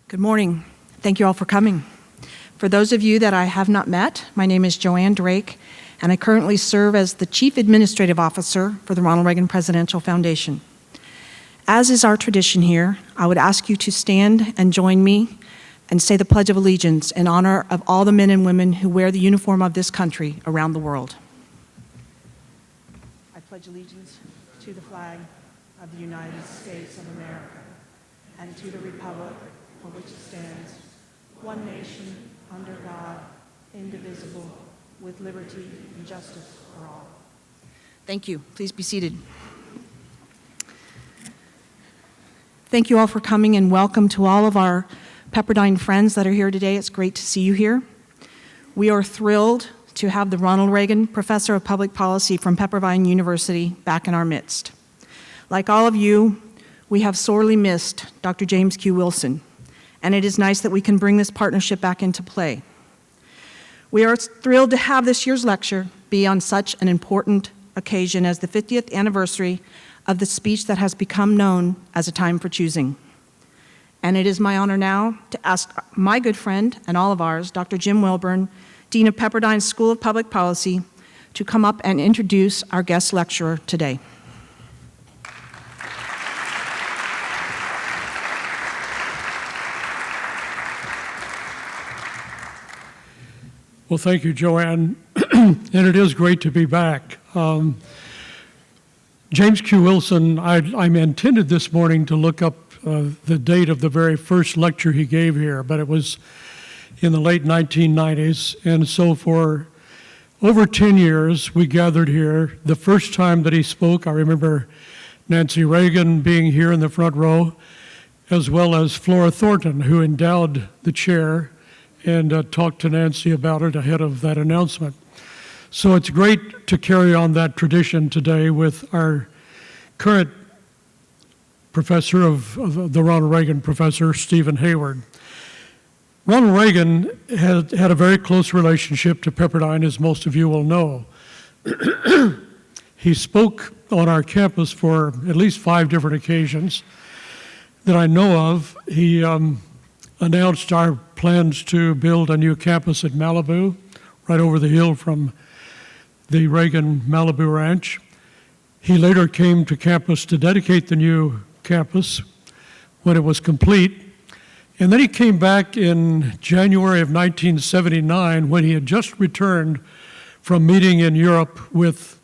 Good morning. Thank you all for coming. For those of you that I have not met, my name is Joanne Drake, and I currently serve as the Chief Administrative Officer for the Ronald Reagan Presidential Foundation. As is our tradition here, I would ask you to stand and join me and say the Pledge of Allegiance in honor of all the men and women who wear the uniform of this country around the world. I pledge allegiance to the flag of the United States of America and to the republic for which it stands, one nation, under God, indivisible, with liberty and justice for all. Thank you. Please be seated. Thank you all for coming, and welcome to all of our Pepperdine friends that are here today. It's great to see you here. We are thrilled to have the Ronald Reagan Professor of Public Policy from Pepperdine University back in our midst. Like all of you, we have sorely missed Dr. James Q. Wilson, and it is nice that we can bring this partnership back into play. We are thrilled to have this year's lecture be on such an important occasion as the 50th anniversary of the speech that has become known as A Time for Choosing. And it is my honor now to ask my good friend and all of ours, Dr. Jim Wilburn, Dean of Pepperdine's School of Public Policy, to come up and introduce our guest lecturer today. Well, thank you, Joanne, and it is great to be back. James Q. Wilson, I'm intended this morning to look up the date of the very first lecture he gave here, but it was in the late 1990s, and so for over 10 years we gathered here. The first time that he spoke, I remember Nancy Reagan being here in the front row, as well as Flora Thornton, who endowed the chair and talked to Nancy about it ahead of that announcement. So it's great to carry on that tradition today with our current professor of the Ronald Reagan professor, Stephen Hayward. Ronald Reagan had a very close relationship to Pepperdine, as most of you will know. He spoke on our campus for at least 5 different occasions that I know of. He announced our plans to build a new campus at Malibu, right over the hill from the Reagan Malibu Ranch. He later came to campus to dedicate the new campus when it was complete. And then he came back in January of 1979 when he had just returned from meeting in Europe with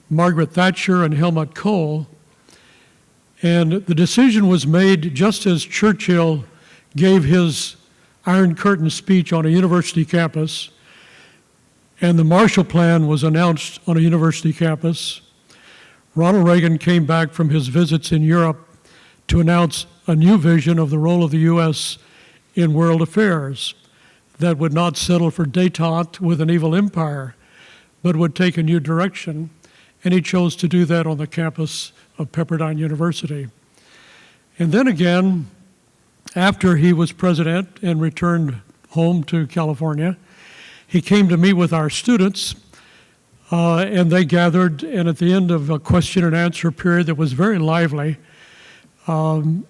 Margaret Thatcher and Helmut Kohl. And the decision was made just as Churchill gave his Iron Curtain speech on a university campus, and the Marshall Plan was announced on a university campus. Ronald Reagan came back from his visits in Europe to announce a new vision of the role of the U.S. in world affairs that would not settle for détente with an evil empire, but would take a new direction, and he chose to do that on the campus of Pepperdine University. And then again, after he was president and returned home to California, he came to meet with our students, and they gathered, and at the end of a question and answer period that was very lively, the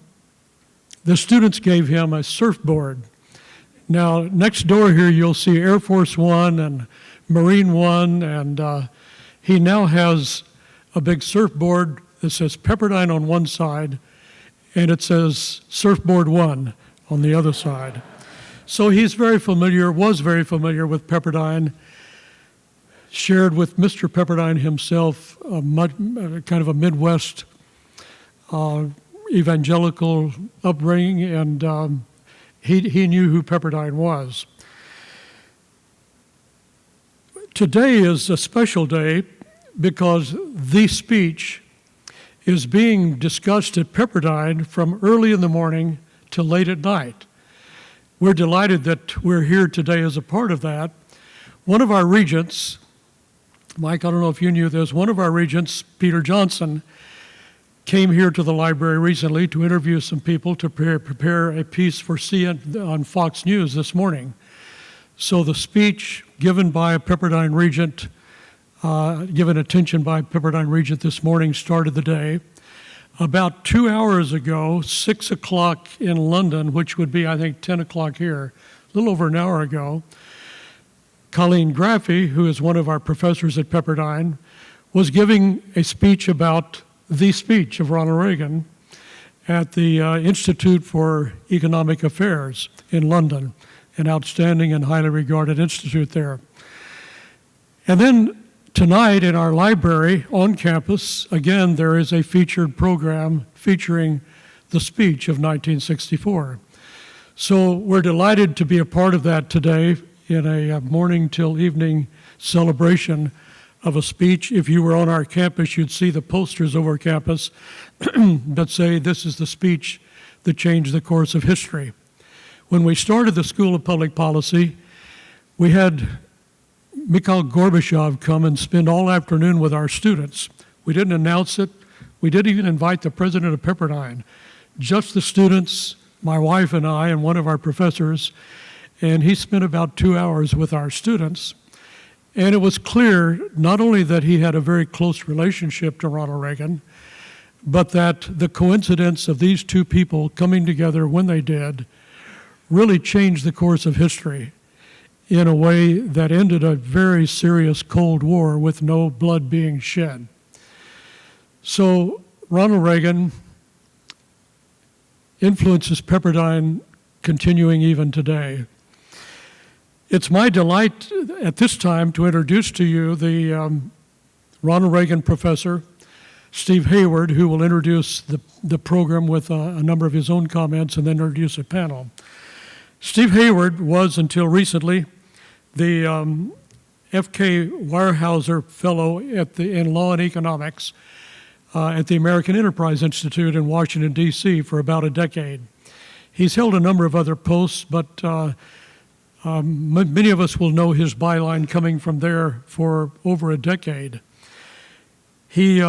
students gave him a surfboard. Now, next door here you'll see Air Force One and Marine One, and he now has a big surfboard that says Pepperdine on one side, and it says Surfboard One on the other side. So he's was very familiar with Pepperdine, shared with Mr. Pepperdine himself kind of a Midwest evangelical upbringing, and he knew who Pepperdine was. Today is a special day because the speech is being discussed at Pepperdine from early in the morning till late at night. We're delighted that we're here today as a part of that. One of our regents, Mike, I don't know if you knew this, one of our regents, Peter Johnson, came here to the library recently to interview some people to prepare a piece for CNN on Fox News this morning. So the speech given by a Pepperdine regent, given attention by Pepperdine regent this morning started the day. About 2 hours ago, 6 o'clock in London, which would be, I think, 10 o'clock here, a little over an hour ago, Colleen Graffey, who is one of our professors at Pepperdine, was giving a speech about the speech of Ronald Reagan at the Institute for Economic Affairs in London, an outstanding and highly regarded institute there. And then tonight in our library on campus, again, there is a featured program featuring the speech of 1964. So we're delighted to be a part of that today in a morning till evening celebration of a speech. If you were on our campus, you'd see the posters over campus that say, "This is the speech that changed the course of history." When we started the School of Public Policy, we had Mikhail Gorbachev come and spend all afternoon with our students. We didn't announce it. We didn't even invite the president of Pepperdine, just the students, my wife and I, and one of our professors. And he spent about 2 hours with our students. And it was clear not only that he had a very close relationship to Ronald Reagan, but that the coincidence of these two people coming together when they did really changed the course of history in a way that ended a very serious Cold War with no blood being shed. So Ronald Reagan influences Pepperdine continuing even today. It's my delight at this time to introduce to you the Ronald Reagan professor, Steve Hayward, who will introduce the program with a number of his own comments and then introduce a panel. Steve Hayward was, until recently, the F.K. Weyerhaeuser Fellow in Law and Economics at the American Enterprise Institute in Washington, D.C. for about a decade. He's held a number of other posts, but many of us will know his byline coming from there for over a decade. He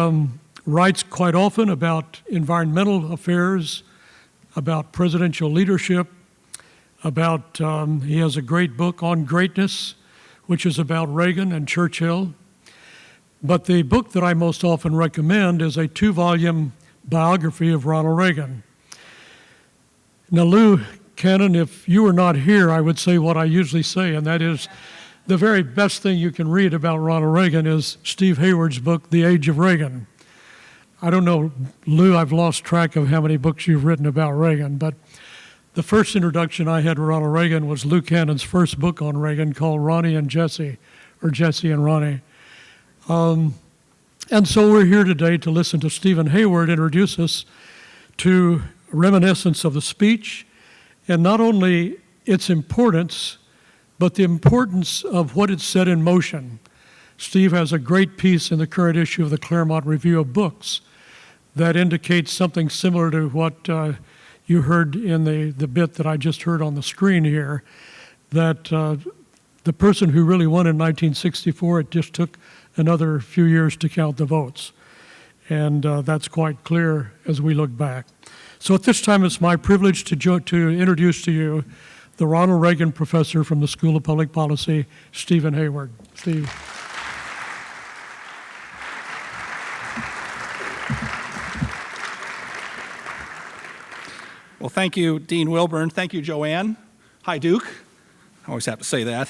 writes quite often about environmental affairs, about presidential leadership, he has a great book on greatness, which is about Reagan and Churchill. But the book that I most often recommend is a 2-volume biography of Ronald Reagan. Now, Lou Cannon, if you were not here, I would say what I usually say, and that is the very best thing you can read about Ronald Reagan is Steve Hayward's book, The Age of Reagan. I don't know, Lou, I've lost track of how many books you've written about Reagan, but the first introduction I had to Ronald Reagan was Lou Cannon's first book on Reagan called Ronnie and Jesse, or Jesse and Ronnie. And so we're here today to listen to Stephen Hayward introduce us to a reminiscence of the speech, and not only its importance, but the importance of what it set in motion. Steve has a great piece in the current issue of the Claremont Review of Books that indicates something similar to what you heard in the bit that I just heard on the screen here, that the person who really won in 1964, it just took another few years to count the votes. And that's quite clear as we look back. So at this time, it's my privilege to introduce to you the Ronald Reagan professor from the School of Public Policy, Stephen Hayward. Steve. Well, thank you, Dean Wilburn. Thank you, Joanne. Hi, Duke. I always have to say that.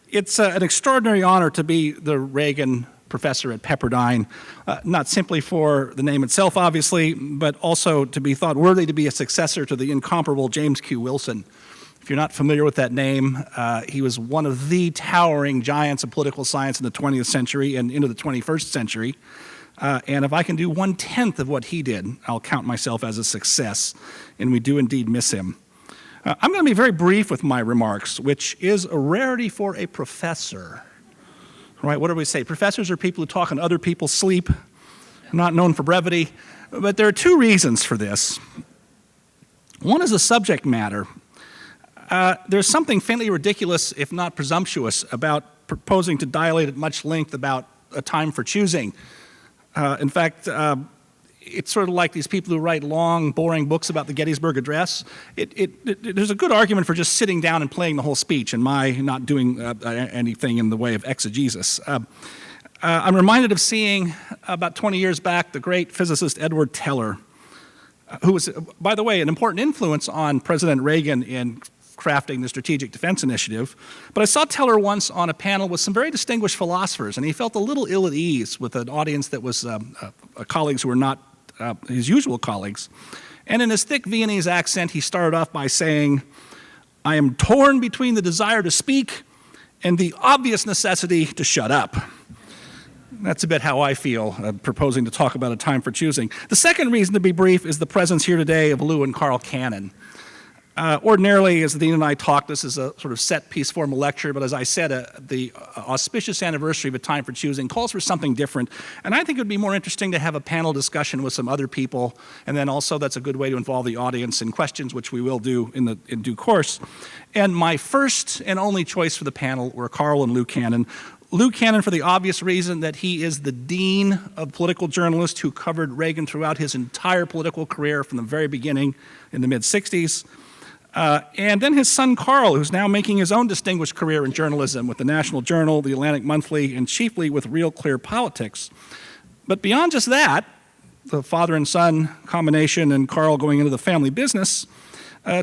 It's an extraordinary honor to be the Reagan professor at Pepperdine, not simply for the name itself, obviously, but also to be thought worthy to be a successor to the incomparable James Q. Wilson. If you're not familiar with that name, he was one of the towering giants of political science in the 20th century and into the 21st century. And if I can do 1/10 of what he did, I'll count myself as a success, and we do indeed miss him. I'm going to be very brief with my remarks, which is a rarity for a professor. Right? What do we say? Professors are people who talk in other people's sleep, not known for brevity. But there are two reasons for this. One is the subject matter. There's something faintly ridiculous, if not presumptuous, about proposing to dilate at much length about a time for choosing. In fact, it's sort of like these people who write long, boring books about the Gettysburg Address. There's a good argument for just sitting down and playing the whole speech and my not doing anything in the way of exegesis. I'm reminded of seeing, about 20 years back, the great physicist Edward Teller, who was, by the way, an important influence on President Reagan in crafting the Strategic Defense Initiative. But I saw Teller once on a panel with some very distinguished philosophers, and he felt a little ill at ease with an audience that was colleagues who were not his usual colleagues. And in his thick Viennese accent, he started off by saying, "I am torn between the desire to speak and the obvious necessity to shut up." That's a bit how I feel, proposing to talk about a time for choosing. The second reason to be brief is the presence here today of Lou and Carl Cannon. Ordinarily, as the Dean and I talk, this is a sort of set-piece formal lecture, but as I said, the auspicious anniversary of A Time for Choosing calls for something different, and I think it would be more interesting to have a panel discussion with some other people, and then also that's a good way to involve the audience in questions, which we will do in due course. And my first and only choice for the panel were Carl and Lou Cannon. Lou Cannon, for the obvious reason that he is the dean of political journalists who covered Reagan throughout his entire political career from the very beginning in the mid-'60s. And then his son Carl, who's now making his own distinguished career in journalism with the National Journal, the Atlantic Monthly, and chiefly with Real Clear Politics. But beyond just that, the father and son combination and Carl going into the family business,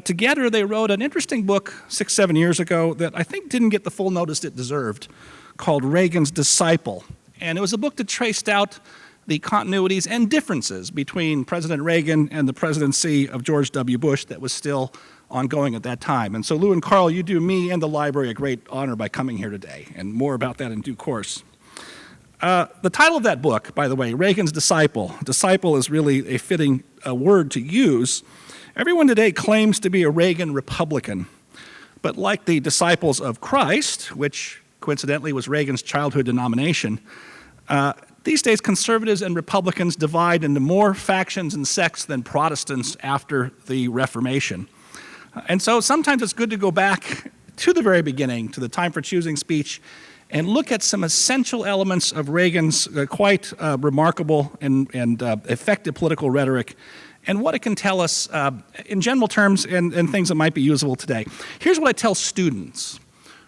together they wrote an interesting book 6-7 years ago that I think didn't get the full notice it deserved, called Reagan's Disciple. And it was a book that traced out the continuities and differences between President Reagan and the presidency of George W. Bush that was still ongoing at that time. And so Lou and Carl, you do me and the library a great honor by coming here today, and more about that in due course. The title of that book, by the way, Reagan's Disciple. Disciple is really a fitting word to use. Everyone today claims to be a Reagan Republican, but like the disciples of Christ, which coincidentally was Reagan's childhood denomination, these days conservatives and Republicans divide into more factions and sects than Protestants after the Reformation. And so sometimes it's good to go back to the very beginning, to the Time for Choosing speech, and look at some essential elements of Reagan's quite remarkable and effective political rhetoric and what it can tell us in general terms and things that might be usable today. Here's what I tell students,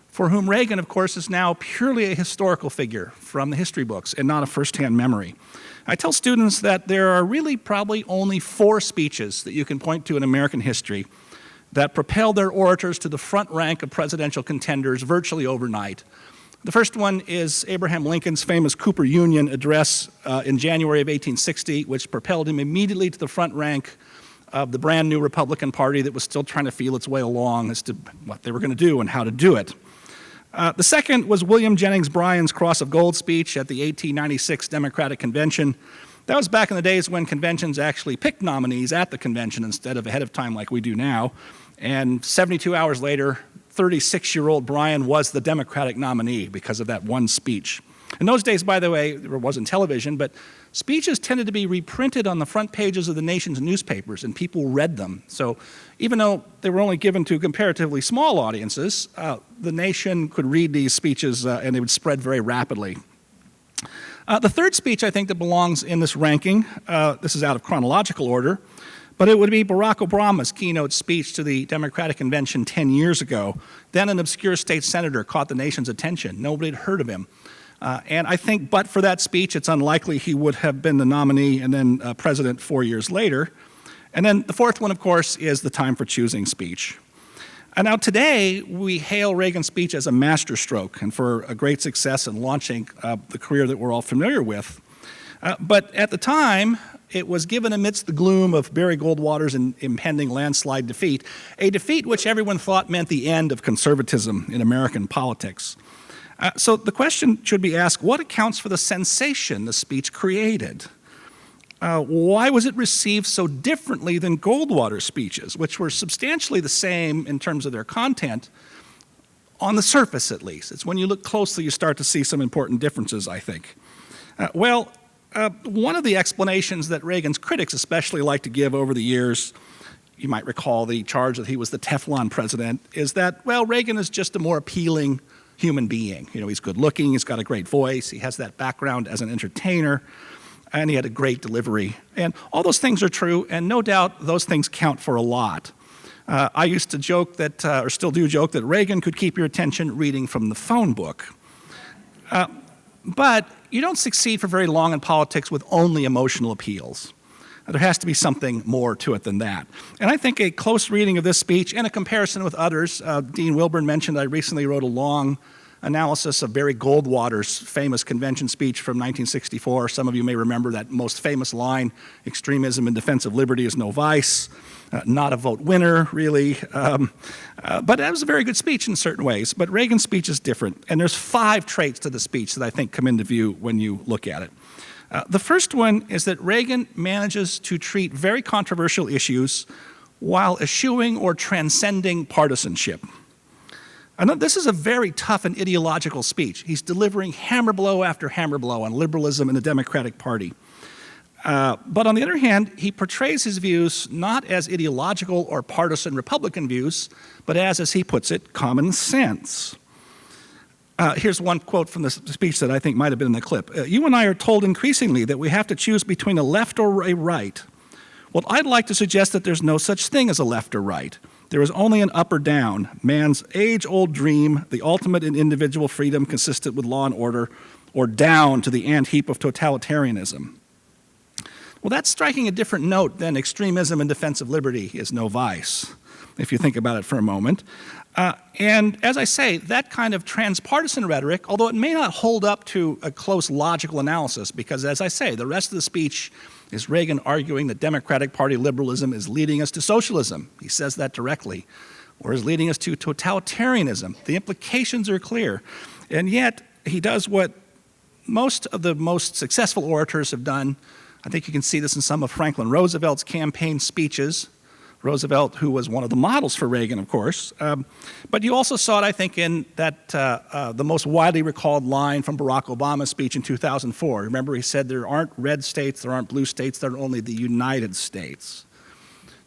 for whom Reagan, of course, is now purely a historical figure from the history books and not a firsthand memory. I tell students that there are really probably only 4 speeches that you can point to in American history that propelled their orators to the front rank of presidential contenders virtually overnight. The first one is Abraham Lincoln's famous Cooper Union address in January of 1860, which propelled him immediately to the front rank of the brand new Republican Party that was still trying to feel its way along as to what they were going to do and how to do it. The second was William Jennings Bryan's Cross of Gold speech at the 1896 Democratic Convention. That was back in the days when conventions actually picked nominees at the convention instead of ahead of time like we do now. And 72 hours later, 36-year-old Bryan was the Democratic nominee because of that one speech. In those days, by the way, there wasn't television, but speeches tended to be reprinted on the front pages of the nation's newspapers, and people read them. So even though they were only given to comparatively small audiences, the nation could read these speeches and they would spread very rapidly. The third speech, I think, that belongs in this ranking, this is out of chronological order, but it would be Barack Obama's keynote speech to the Democratic Convention 10 years ago. Then an obscure state senator caught the nation's attention. Nobody had heard of him. And I think but for that speech, it's unlikely he would have been the nominee and then president 4 years later. And then the fourth one, of course, is the Time for Choosing speech. And now today, we hail Reagan's speech as a masterstroke and for a great success in launching the career that we're all familiar with. But at the time, it was given amidst the gloom of Barry Goldwater's impending landslide defeat, a defeat which everyone thought meant the end of conservatism in American politics. So the question should be asked, what accounts for the sensation the speech created? Why was it received so differently than Goldwater's speeches, which were substantially the same in terms of their content, on the surface at least? It's when you look closely you start to see some important differences, I think. One of the explanations that Reagan's critics especially like to give over the years, you might recall the charge that he was the Teflon president, is that, well, Reagan is just a more appealing human being. You know, he's good looking, he's got a great voice, he has that background as an entertainer, and he had a great delivery. And all those things are true, and no doubt those things count for a lot. I used to joke that, or still do joke, that Reagan could keep your attention reading from the phone book. But you don't succeed for very long in politics with only emotional appeals. There has to be something more to it than that. And I think a close reading of this speech and a comparison with others, Dean Wilburn mentioned I recently wrote a long analysis of Barry Goldwater's famous convention speech from 1964. Some of you may remember that most famous line, extremism in defense of liberty is no vice, not a vote winner, really. But that was a very good speech in certain ways. But Reagan's speech is different. And there's 5 traits to the speech that I think come into view when you look at it. The first one is that Reagan manages to treat very controversial issues while eschewing or transcending partisanship. And this is a very tough and ideological speech. He's delivering hammer blow after hammer blow on liberalism and the Democratic Party. But on the other hand, he portrays his views not as ideological or partisan Republican views, but as he puts it, common sense. Here's one quote from the speech that I think might have been in the clip. You and I are told increasingly that we have to choose between a left or a right. Well, I'd like to suggest that there's no such thing as a left or right. There is only an up or down, man's age-old dream, the ultimate in individual freedom consistent with law and order, or down to the ant heap of totalitarianism. Well, that's striking a different note than extremism in defense of liberty is no vice, if you think about it for a moment. And as I say, that kind of transpartisan rhetoric, although it may not hold up to a close logical analysis, because as I say, the rest of the speech is Reagan arguing that Democratic Party liberalism is leading us to socialism. He says that directly, or is leading us to totalitarianism. The implications are clear. And yet, he does what most of the most successful orators have done. I think you can see this in some of Franklin Roosevelt's campaign speeches. Roosevelt, who was one of the models for Reagan, of course. But you also saw it, I think, in that the most widely recalled line from Barack Obama's speech in 2004. Remember, he said there aren't red states, there aren't blue states, there are only the United States.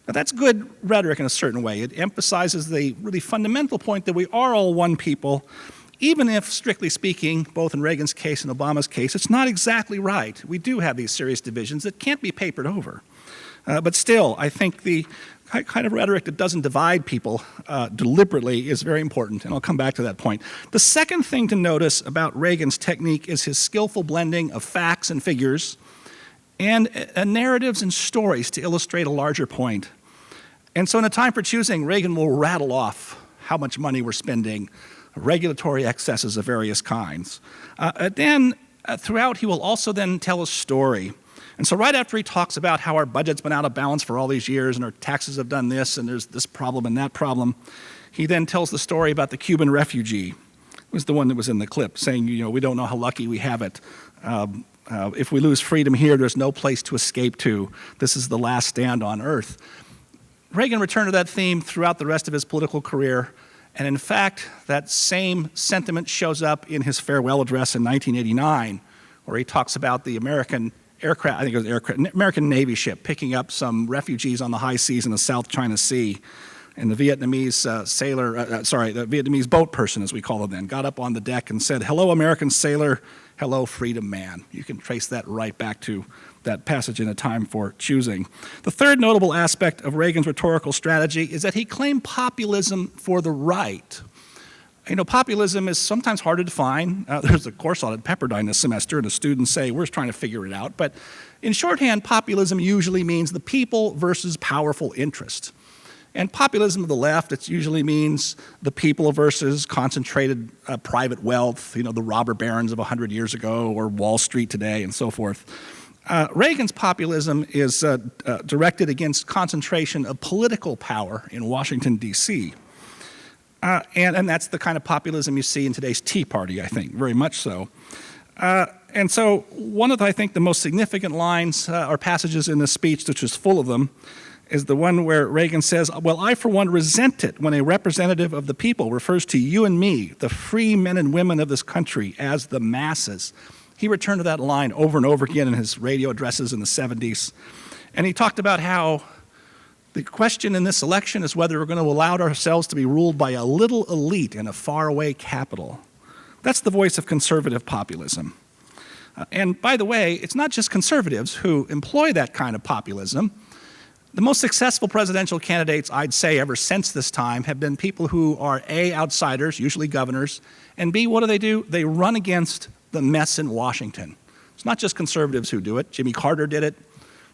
Now, that's good rhetoric in a certain way. It emphasizes the really fundamental point that we are all one people, even if, strictly speaking, both in Reagan's case and Obama's case, it's not exactly right. We do have these serious divisions that can't be papered over. But still, I think the kind of rhetoric that doesn't divide people deliberately is very important, and I'll come back to that point. The second thing to notice about Reagan's technique is his skillful blending of facts and figures and narratives and stories to illustrate a larger point. And so in a time for choosing, Reagan will rattle off how much money we're spending, regulatory excesses of various kinds. Then throughout, he will also then tell a story. And so right after he talks about how our budget's been out of balance for all these years and our taxes have done this and there's this problem and that problem, he then tells the story about the Cuban refugee. It was the one that was in the clip saying, you know, we don't know how lucky we have it. If we lose freedom here, there's no place to escape to. This is the last stand on earth. Reagan returned to that theme throughout the rest of his political career. And in fact, that same sentiment shows up in his farewell address in 1989, where he talks about the American American Navy ship picking up some refugees on the high seas in the South China Sea. And the Vietnamese the Vietnamese boat person, as we call them then, got up on the deck and said, "Hello, American sailor. Hello, freedom man." You can trace that right back to that passage in A Time for Choosing. The third notable aspect of Reagan's rhetorical strategy is that he claimed populism for the right. You know, populism is sometimes hard to define. There's a course on it at Pepperdine this semester, and the students say, we're trying to figure it out. But in shorthand, populism usually means the people versus powerful interest. And populism of the left, it usually means the people versus concentrated private wealth, you know, the robber barons of 100 years ago or Wall Street today and so forth. Reagan's populism is directed against concentration of political power in Washington, D.C., and that's the kind of populism you see in today's Tea Party, I think, very much so. And so one of, I think, the most significant lines or passages in this speech, which is full of them, is the one where Reagan says, "Well, I for one resent it when a representative of the people refers to you and me, the free men and women of this country, as the masses." He returned to that line over and over again in his radio addresses in the 70s. And he talked about how the question in this election is whether we're going to allow ourselves to be ruled by a little elite in a faraway capital. That's the voice of conservative populism. And by the way, it's not just conservatives who employ that kind of populism. The most successful presidential candidates, I'd say, ever since this time have been people who are A, outsiders, usually governors, and B, what do? They run against the mess in Washington. It's not just conservatives who do it. Jimmy Carter did it.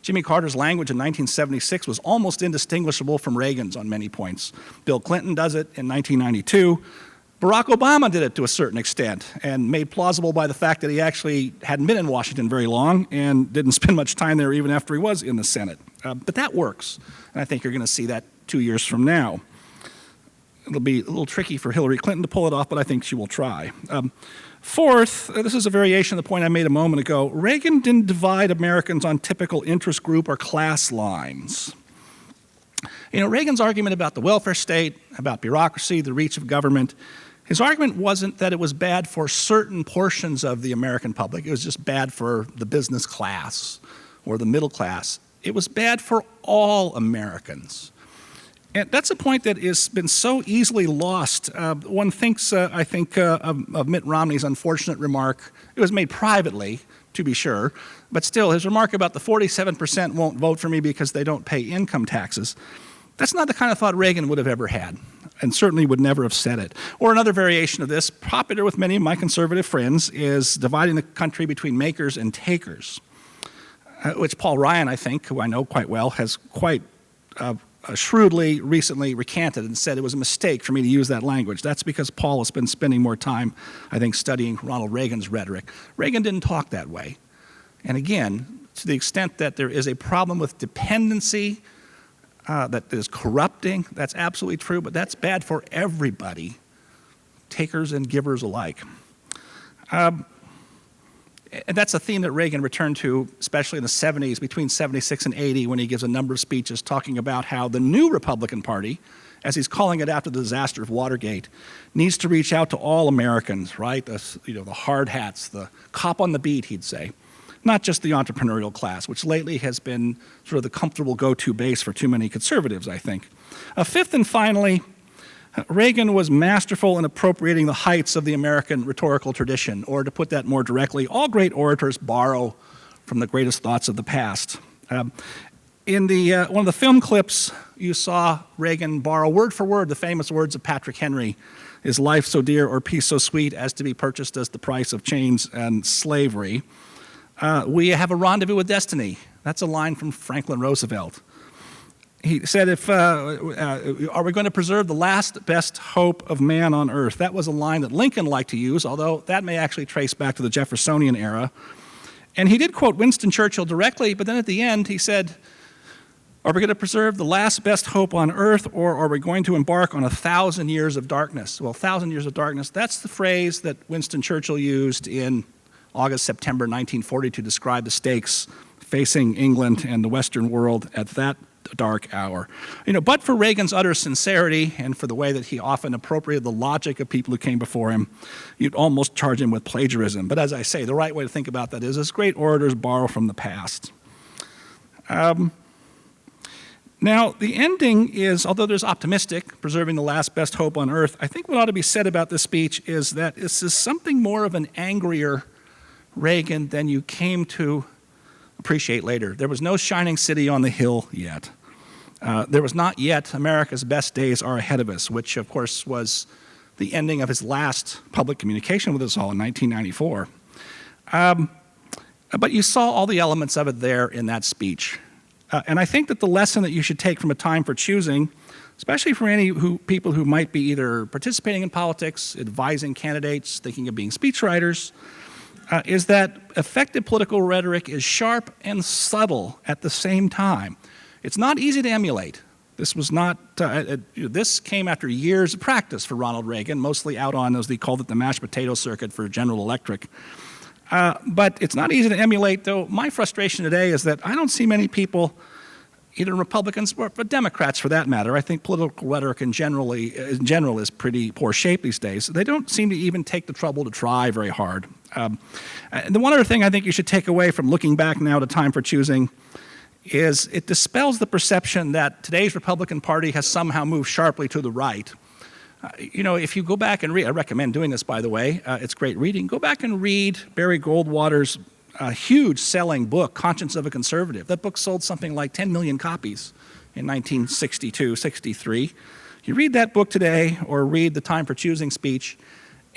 Jimmy Carter's language in 1976 was almost indistinguishable from Reagan's on many points. Bill Clinton does it in 1992. Barack Obama did it to a certain extent, and made plausible by the fact that he actually hadn't been in Washington very long and didn't spend much time there even after he was in the Senate. But that works, and I think you're going to see that 2 years from now. It'll be a little tricky for Hillary Clinton to pull it off, but I think she will try. Fourth, this is a variation of the point I made a moment ago. Reagan didn't divide Americans on typical interest group or class lines. You know, Reagan's argument about the welfare state, about bureaucracy, the reach of government, his argument wasn't that it was bad for certain portions of the American public. It was just bad for the business class or the middle class. It was bad for all Americans. And that's a point that has been so easily lost. One thinks, I think, of Mitt Romney's unfortunate remark. It was made privately, to be sure, but still, his remark about the 47% won't vote for me because they don't pay income taxes. That's not the kind of thought Reagan would have ever had, and certainly would never have said it. Or another variation of this, popular with many of my conservative friends, is dividing the country between makers and takers, which Paul Ryan, I think, who I know quite well, has quite shrewdly recently recanted and said it was a mistake for me to use that language. That's because Paul has been spending more time, I think, studying Ronald Reagan's rhetoric. Reagan didn't talk that way. And again, to the extent that there is a problem with dependency that is corrupting, that's absolutely true, but that's bad for everybody, takers and givers alike. And that's a theme that Reagan returned to, especially in the 70s, between 76 and 80, when he gives a number of speeches talking about how the new Republican Party, as he's calling it after the disaster of Watergate, needs to reach out to all Americans, right? The hard hats, the cop on the beat, he'd say. Not just the entrepreneurial class, which lately has been sort of the comfortable go-to base for too many conservatives, I think. Fifth and finally, Reagan was masterful in appropriating the heights of the American rhetorical tradition, or to put that more directly, all great orators borrow from the greatest thoughts of the past. In one of the film clips, you saw Reagan borrow word for word the famous words of Patrick Henry, "Is life so dear or peace so sweet as to be purchased as the price of chains and slavery?" We have a rendezvous with destiny. That's a line from Franklin Roosevelt. He said, are we going to preserve the last best hope of man on earth? That was a line that Lincoln liked to use, although that may actually trace back to the Jeffersonian era. And he did quote Winston Churchill directly, but then at the end he said, are we going to preserve the last best hope on earth, or are we going to embark on 1,000 years of darkness? Well, 1,000 years of darkness, that's the phrase that Winston Churchill used in August, September 1940 to describe the stakes facing England and the Western world at that dark hour. But for Reagan's utter sincerity and for the way that he often appropriated the logic of people who came before him, you'd almost charge him with plagiarism. But as I say, the right way to think about that is, as great orators borrow from the past. Now, the ending is, although there's optimistic, preserving the last best hope on earth, I think what ought to be said about this speech is that this is something more of an angrier Reagan than you came to appreciate later. There was no shining city on the hill yet. There was not yet America's best days are ahead of us, which of course was the ending of his last public communication with us all in 1994. But you saw all the elements of it there in that speech. And I think that the lesson that you should take from A Time for Choosing, especially for any people who might be either participating in politics, advising candidates, thinking of being speechwriters, is that effective political rhetoric is sharp and subtle at the same time. It's not easy to emulate. This was not, this came after years of practice for Ronald Reagan, mostly out on, as they called it, the mashed potato circuit for General Electric. But it's not easy to emulate, though my frustration today is that I don't see many people, either Republicans or Democrats for that matter. I think political rhetoric in general is pretty poor shape these days. They don't seem to even take the trouble to try very hard. The one other thing I think you should take away from looking back now to Time for Choosing is it dispels the perception that today's Republican Party has somehow moved sharply to the right. If you go back and read, I recommend doing this, by the way, it's great reading. Go back and read Barry Goldwater's huge selling book, Conscience of a Conservative. That book sold something like 10 million copies in 1962, 63. You read that book today or read the Time for Choosing speech,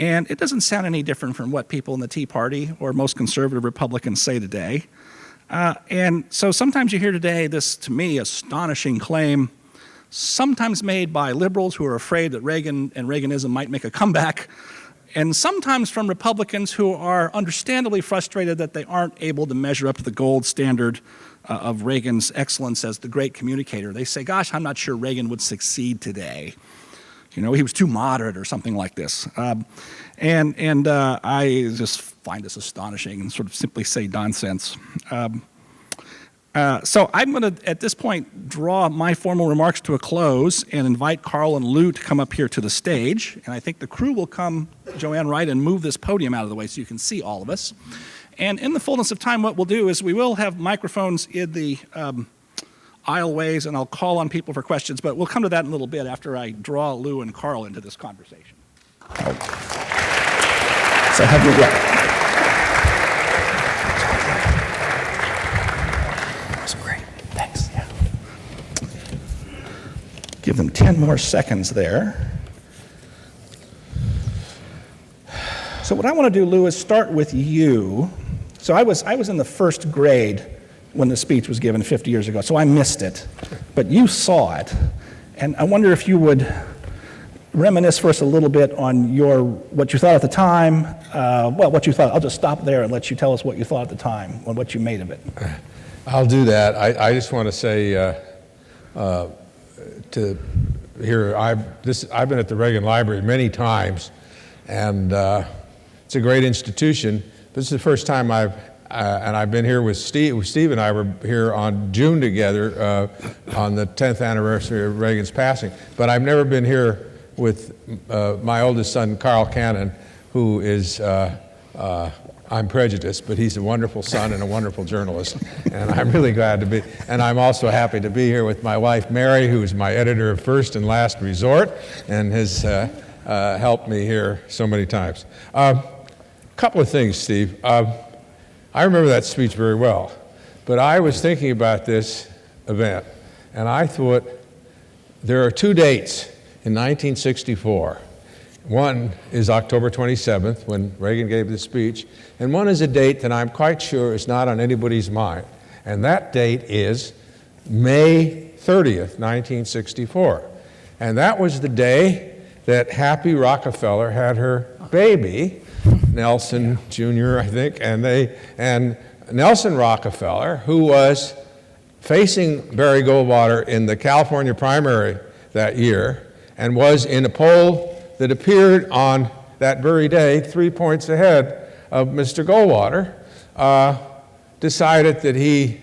And it doesn't sound any different from what people in the Tea Party or most conservative Republicans say today. And so sometimes you hear today this, to me, astonishing claim, sometimes made by liberals who are afraid that Reagan and Reaganism might make a comeback, and sometimes from Republicans who are understandably frustrated that they aren't able to measure up to the gold standard of Reagan's excellence as the great communicator. They say, gosh, I'm not sure Reagan would succeed today. You know, he was too moderate or something like this. And I just find this astonishing and sort of simply say nonsense. So I'm going to, at this point, draw my formal remarks to a close and invite Carl and Lou to come up here to the stage. And I think the crew will come, Joanne, right, and move this podium out of the way so you can see all of us. And in the fullness of time, what we'll do is we will have microphones in the aisleways, and I'll call on people for questions. But we'll come to that in a little bit after I draw Lou and Carl into this conversation. So have you got? Give them 10 more seconds there. So what I want to do, Lou, is start with you. So I was in the first grade when the speech was given 50 years ago, so I missed it. But you saw it. And I wonder if you would reminisce for us a little bit on what you thought at the time. What you thought. I'll just stop there and let you tell us what you thought at the time and what you made of it. I'll do that. I just want to say to here, I've been at the Reagan Library many times, and it's a great institution. This is the first time I've been here with Steve. Steve and I were here on June together on the 10th anniversary of Reagan's passing. But I've never been here with my oldest son, Carl Cannon, who is, I'm prejudiced, but he's a wonderful son and a wonderful journalist. And I'm really glad to be, and I'm also happy to be here with my wife, Mary, who's my editor of First and Last Resort, and has helped me here so many times. Couple of things, Steve. I remember that speech very well, but I was thinking about this event, and I thought there are two dates in 1964. One is October 27th, when Reagan gave the speech, and one is a date that I'm quite sure is not on anybody's mind, and that date is May 30th, 1964. And that was the day that Happy Rockefeller had her baby, Nelson Jr., I think, and Nelson Rockefeller, who was facing Barry Goldwater in the California primary that year, and was in a poll that appeared on that very day 3 points ahead of Mr. Goldwater, decided that he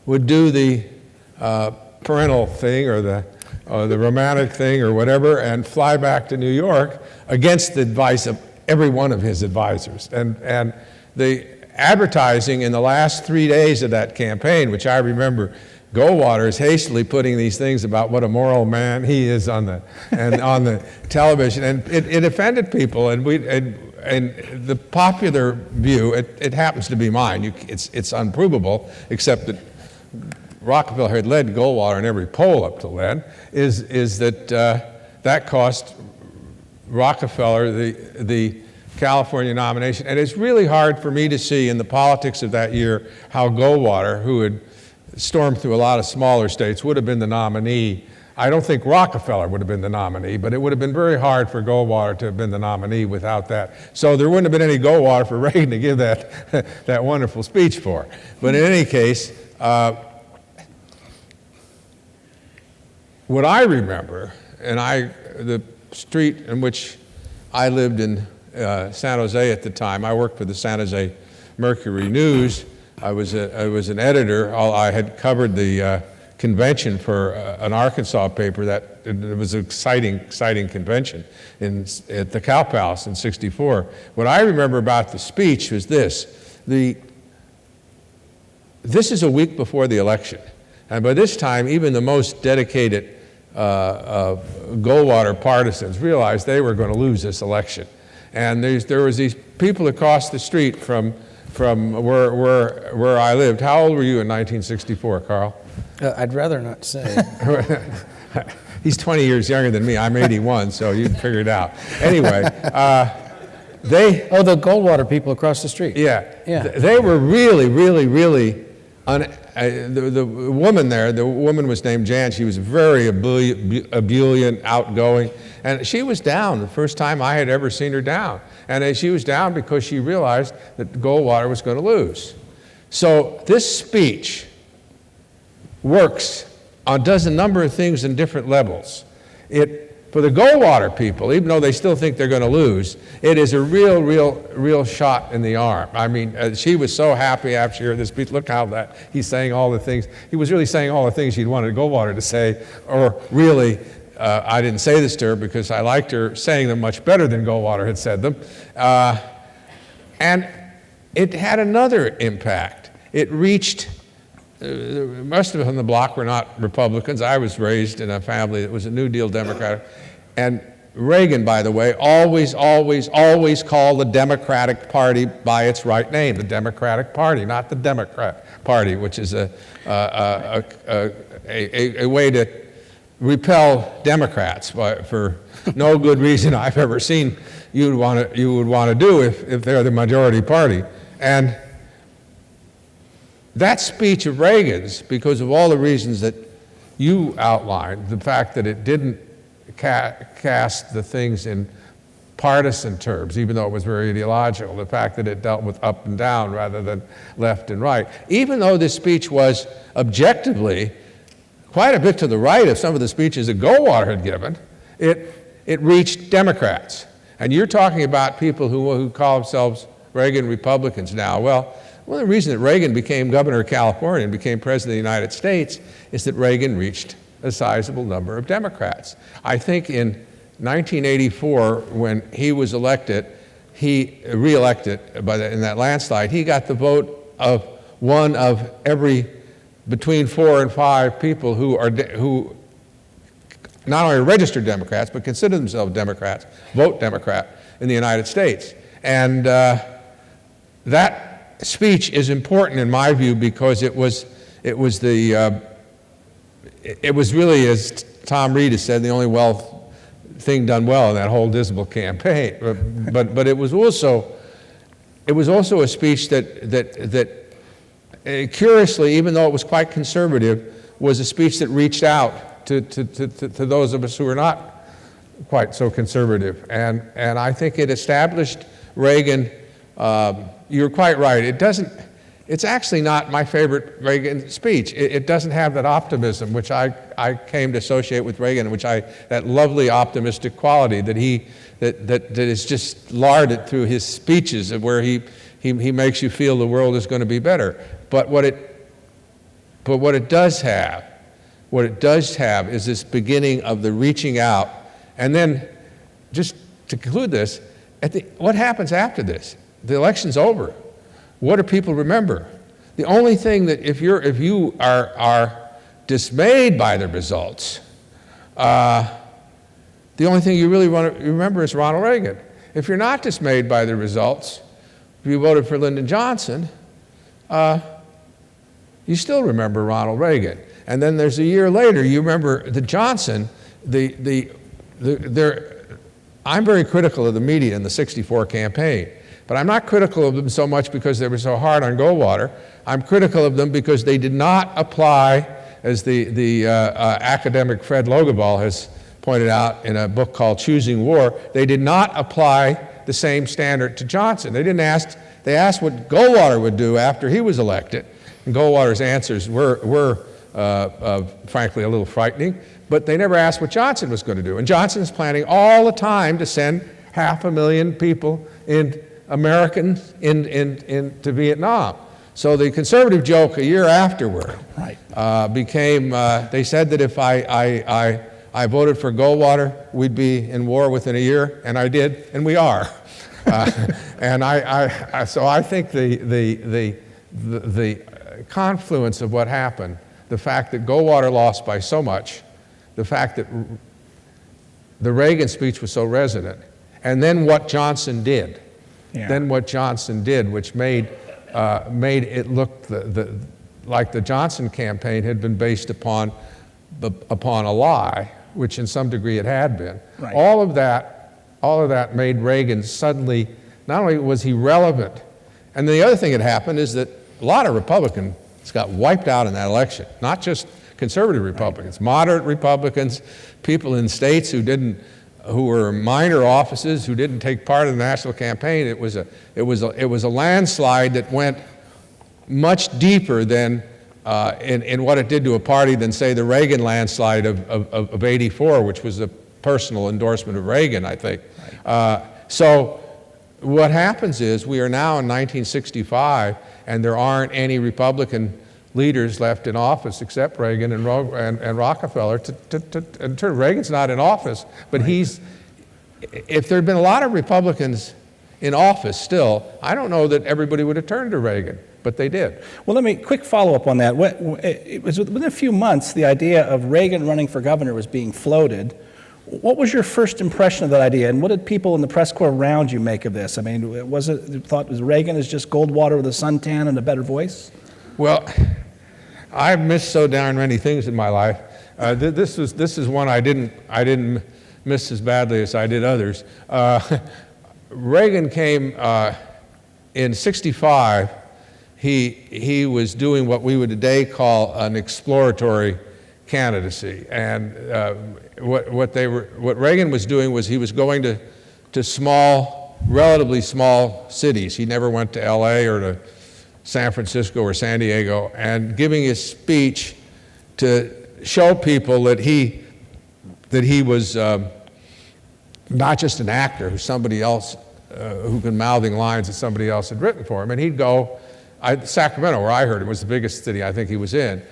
would do the parental thing or the romantic thing or whatever and fly back to New York against the advice of every one of his advisors. And the advertising in the last 3 days of that campaign, which I remember Goldwater is hastily putting these things about what a moral man he is on the television, and it offended people. And the popular view, it happens to be mine. It's unprovable, except that Rockefeller had led Goldwater in every poll up till then. Is that that cost Rockefeller the California nomination, and it's really hard for me to see in the politics of that year how Goldwater, who had stormed through a lot of smaller states, would have been the nominee. I don't think Rockefeller would have been the nominee, but it would have been very hard for Goldwater to have been the nominee without that. So there wouldn't have been any Goldwater for Reagan to give that wonderful speech for. But in any case, what I remember, and the street in which I lived in San Jose at the time, I worked for the San Jose Mercury News. I was an editor. I had covered the convention for an Arkansas paper. It was an exciting convention at the Cow Palace in '64. What I remember about the speech was this. This is a week before the election. And by this time, even the most dedicated Goldwater partisans realized they were going to lose this election. And there was these people across the street from where I lived. How old were you in 1964, Carl? I'd rather not say. He's 20 years younger than me. I'm 81, so you can figure it out. Anyway, they... Oh, the Goldwater people across the street. Yeah. Yeah. They were really, really, really... the woman there, the woman was named Jan. She was very ebullient, outgoing. And she was down the first time I had ever seen her down. And she was down because she realized that Goldwater was going to lose. So this speech works does a number of things in different levels. For the Goldwater people, even though they still think they're going to lose, it is a real shot in the arm. I mean, she was so happy after she heard this speech. Look how he's saying all the things. He was really saying all the things she'd wanted Goldwater to say, or really, I didn't say this to her because I liked her saying them much better than Goldwater had said them. And it had another impact. It reached... most of us on the block were not Republicans. I was raised in a family that was a New Deal Democrat. And Reagan, by the way, always called the Democratic Party by its right name, the Democratic Party, not the Democrat Party, which is a way to repel Democrats for no good reason I've ever seen you would want to do if they're the majority party. And that speech of Reagan's, because of all the reasons that you outlined, the fact that it didn't cast the things in partisan terms, even though it was very ideological, the fact that it dealt with up and down rather than left and right, even though this speech was objectively quite a bit to the right of some of the speeches that Goldwater had given, it reached Democrats. And you're talking about people who call themselves Reagan Republicans now. Well, one of the reasons that Reagan became governor of California and became president of the United States is that Reagan reached a sizable number of Democrats. I think in 1984, when he was reelected in that landslide, he got the vote of one of every between 4 and 5 people who not only are registered Democrats, but consider themselves Democrats, vote Democrat in the United States. And that speech is important in my view because it was really, as Tom Reed has said, the only thing done well in that whole dismal campaign. But it was also a speech that curiously, even though it was quite conservative, was a speech that reached out to those of us who are not quite so conservative. And I think it established Reagan. You're quite right. It's actually not my favorite Reagan speech. It doesn't have that optimism, which I came to associate with Reagan, that lovely optimistic quality that is just larded through his speeches, where he makes you feel the world is going to be better. But what it does have is this beginning of the reaching out. And then, just to conclude this, what happens after this? The election's over. What do people remember? The only thing that if you are dismayed by the results, the only thing you really want to remember is Ronald Reagan. If you're not dismayed by the results, if you voted for Lyndon Johnson, you still remember Ronald Reagan. And then there's a year later, you remember the Johnson, I'm very critical of the media in the '64 campaign. But I'm not critical of them so much because they were so hard on Goldwater. I'm critical of them because they did not apply, as the academic Fred Logaball has pointed out in a book called Choosing War, they did not apply the same standard to Johnson. They asked what Goldwater would do after he was elected. And Goldwater's answers were frankly a little frightening, but they never asked what Johnson was going to do. And Johnson is planning all the time to send 500,000 people Americans into Vietnam. So the conservative joke a year afterward became, they said that if I voted for Goldwater, we'd be in war within a year, and I did, and we are. And so I think the confluence of what happened, the fact that Goldwater lost by so much, the fact that the Reagan speech was so resonant, and then what Johnson did. Which made it look like the Johnson campaign had been based upon a lie, which in some degree it had been. Right. All of that made Reagan suddenly, not only was he relevant, and the other thing that happened is that a lot of Republicans got wiped out in that election, not just conservative Republicans, moderate Republicans, people in states who were minor offices, who didn't take part in the national campaign. It was a landslide that went much deeper than in what it did to a party than, say, the Reagan landslide of '84, which was a personal endorsement of Reagan, I think. So what happens is we are now in 1965, and there aren't any Republican leaders left in office except Reagan and Rockefeller. Reagan's not in office, but if there had been a lot of Republicans in office still, I don't know that everybody would have turned to Reagan, but they did. Well, quick follow-up on that. It was within a few months, the idea of Reagan running for governor was being floated. What was your first impression of that idea, and what did people in the press corps around you make of this? I mean, was Reagan as just Goldwater with a suntan and a better voice? Well, I've missed so darn many things in my life. This is one I didn't miss as badly as I did others. Reagan came in '65. He was doing what we would today call an exploratory candidacy, and what Reagan was doing was he was going to small, relatively small cities. He never went to L.A. or to San Francisco or San Diego, and giving his speech to show people that he was not just an actor who's somebody else who can mouthing lines that somebody else had written for him. And he'd go, Sacramento, where I heard him, was the biggest city I think he was in.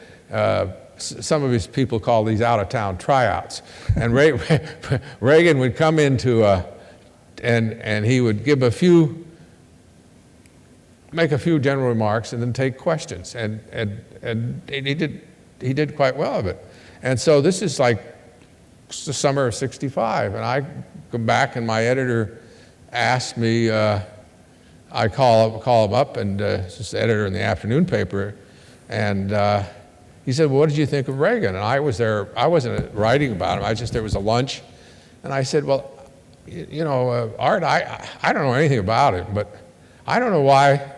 Some of his people call these out-of-town tryouts. And Reagan would come into and he would give make a few general remarks and then take questions. And he did quite well of it. And so this is like the summer of '65, and I come back and my editor asked me, I call him up, and it's just the editor in the afternoon paper, and he said, well, what did you think of Reagan? And I was there, I wasn't writing about him, there was a lunch, and I said, well, Art, I don't know anything about him, but I don't know why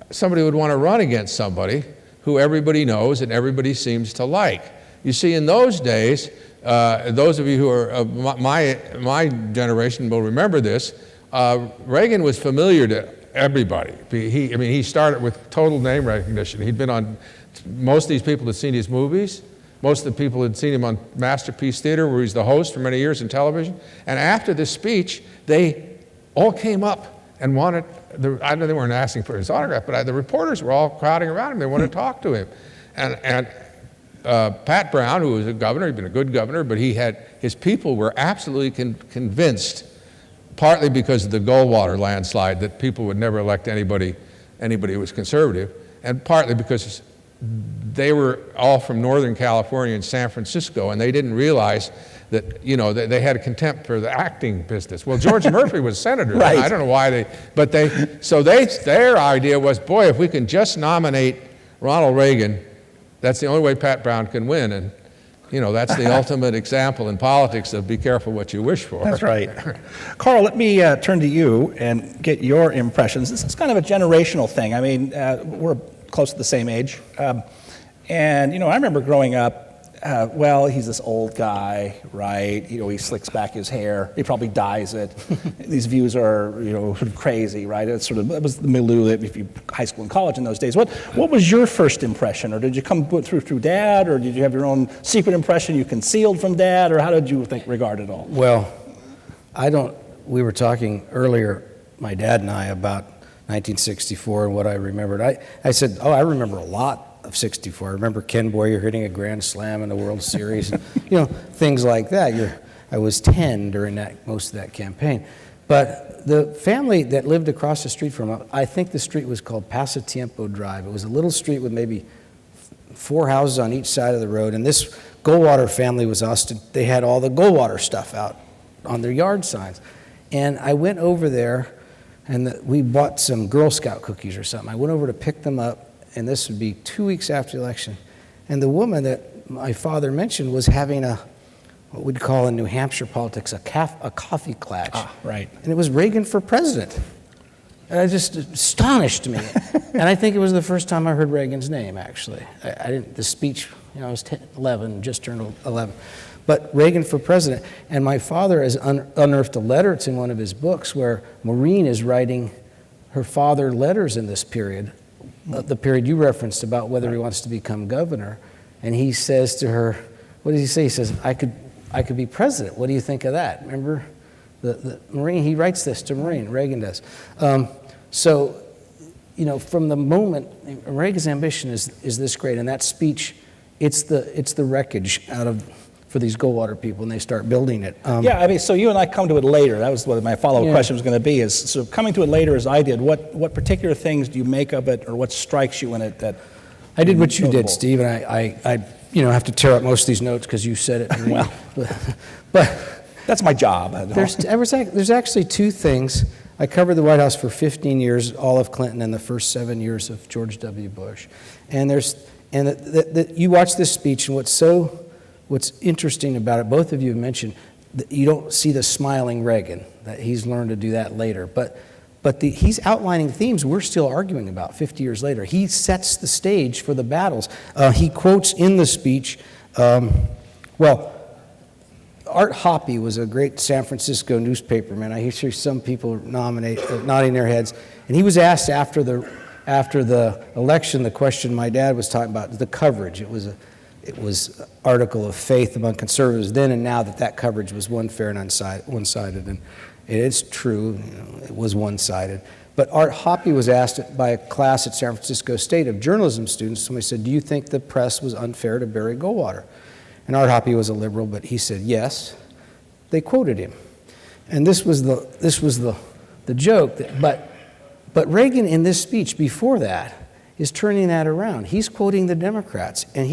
somebody would want to run against somebody who everybody knows and everybody seems to like. You see, in those days, those of you who are of my generation will remember this, Reagan was familiar to everybody. He started with total name recognition. He'd been on, most of these people had seen his movies. Most of the people had seen him on Masterpiece Theater, where he's the host for many years in television. And after this speech, they all came up and wanted, I know they weren't asking for his autograph, but the reporters were all crowding around him. They wanted to talk to him. And Pat Brown, who was a governor, he'd been a good governor, but his people were absolutely convinced, partly because of the Goldwater landslide, that people would never elect anybody who was conservative, and partly because they were all from Northern California and San Francisco, and they didn't realize that, they had a contempt for the acting business. Well, George Murphy was senator. Right. I don't know why their idea was, boy, if we can just nominate Ronald Reagan, that's the only way Pat Brown can win. And, that's the ultimate example in politics of be careful what you wish for. That's right. Carl, let me turn to you and get your impressions. This is kind of a generational thing. I mean, we're close to the same age. And, I remember growing up, he's this old guy, right? He slicks back his hair. He probably dyes it. These views are, sort of crazy, right? It was the milieu if you high school and college in those days. What was your first impression? Or did you come through Dad? Or did you have your own secret impression you concealed from Dad? Or how did you regard it all? Well, we were talking earlier, my dad and I, about 1964 and what I remembered. I said, I remember a lot of '64. I remember Ken Boyer hitting a grand slam in the World Series, and, things like that. I was 10 during most of that campaign. But the family that lived across the street from us, I think the street was called Pasatiempo Drive. It was a little street with maybe 4 houses on each side of the road, and this Goldwater family was Austin. They had all the Goldwater stuff out on their yard signs. And I went over there, and we bought some Girl Scout cookies or something. I went over to pick them up, and this would be 2 weeks after the election. And the woman that my father mentioned was having what we'd call in New Hampshire politics, a coffee klatch. Right. And it was Reagan for president. And it just astonished me. And I think it was the first time I heard Reagan's name, actually. I didn't, the speech, I was 10, 11, just turned 11. But Reagan for president. And my father has unearthed a letter, it's in one of his books, where Maureen is writing her father letters in this period, the period you referenced about whether he wants to become governor. And he says to her, what does he say? He says, I could be president. What do you think of that? Remember? The Maureen, he writes this to Maureen, Reagan does. So, from the moment, Reagan's ambition is this great, and that speech, it's the wreckage for these Goldwater people, and they start building it. So you and I come to it later. That was what my follow-up question was going to be. So coming to it later as I did, what particular things do you make of it, or what strikes you in it that? I did what you did, Steve, and I have to tear up most of these notes because you said it. Well, but that's my job. There's actually two things. I covered the White House for 15 years, all of Clinton, and the first 7 years of George W. Bush. And you watch this speech, and what's interesting about it, both of you have mentioned, that you don't see the smiling Reagan, that he's learned to do that later. But he's outlining themes we're still arguing about 50 years later. He sets the stage for the battles. He quotes in the speech, Art Hoppe was a great San Francisco newspaperman. I hear some people nodding their heads. And he was asked after the election the question my dad was talking about, the coverage. It was article of faith among conservatives then and now that coverage was unfair and one-sided. And it is true, it was one-sided. But Art Hoppe was asked by a class at San Francisco State of journalism students. Somebody said, do you think the press was unfair to Barry Goldwater? And Art Hoppe was a liberal, but he said yes. They quoted him. And this was the joke. But Reagan in this speech before that is turning that around. He's quoting the Democrats. And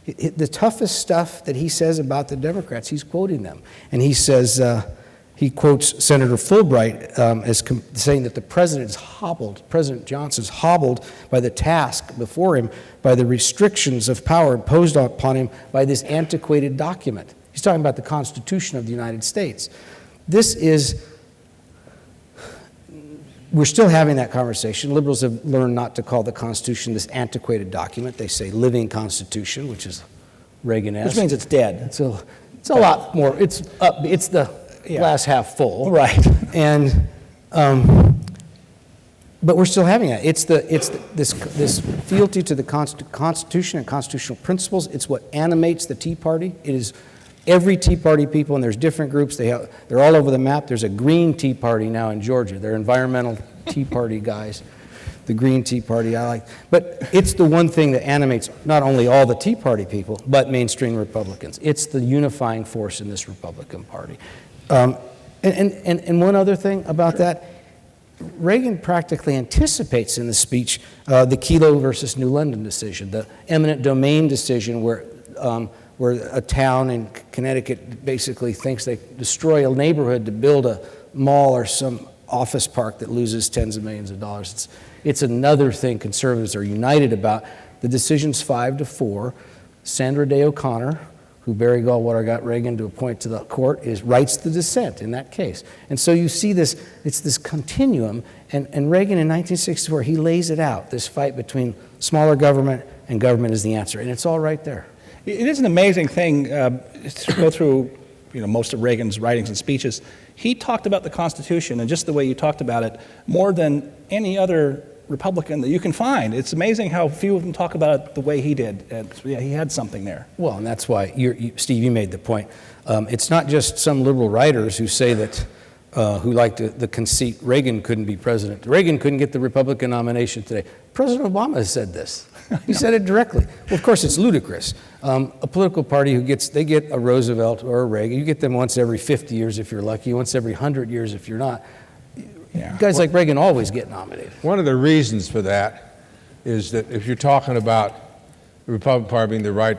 the toughest stuff that he says about the Democrats, he's quoting them. And he says, he quotes Senator Fulbright as saying that the president is hobbled, President Johnson's hobbled by the task before him, by the restrictions of power imposed upon him by this antiquated document. He's talking about the Constitution of the United States. We're still having that conversation. Liberals have learned not to call the Constitution this antiquated document. They say living Constitution, which is Reagan-esque. Which means it's dead. It's a lot more. It's the glass half full. Right. And but we're still having that. It's this fealty to the Constitution and constitutional principles. It's what animates the Tea Party. It is every Tea Party people, and there's different groups. They're all over the map. There's a Green Tea Party now in Georgia. They're environmental Tea Party guys. The Green Tea Party, I like. But it's the one thing that animates not only all the Tea Party people, but mainstream Republicans. It's the unifying force in this Republican Party. And one other thing about that, Reagan practically anticipates in the speech the Kelo versus New London decision, the eminent domain decision where a town in Connecticut basically thinks they destroy a neighborhood to build a mall or some office park that loses tens of millions of dollars. It's another thing conservatives are united about. The decision's 5-4. Sandra Day O'Connor, who Barry Goldwater got Reagan to appoint to the court, writes the dissent in that case. And so you see this, it's this continuum, and Reagan in 1964, he lays it out, this fight between smaller government and government is the answer, and it's all right there. It is an amazing thing to go through most of Reagan's writings and speeches. He talked about the Constitution, and just the way you talked about it, more than any other Republican that you can find. It's amazing how few of them talk about it the way he did. And yeah, he had something there. Well, and that's why, Steve, you made the point. It's not just some liberal writers who say that, who like the conceit, Reagan couldn't be president. Reagan couldn't get the Republican nomination today. President Obama has said this. He said it directly. Well, of course, it's ludicrous. A political party they get a Roosevelt or a Reagan. You get them once every 50 years if you're lucky, once every 100 years if you're not. Yeah. Guys like Reagan always get nominated. One of the reasons for that is that if you're talking about the Republican Party being the right,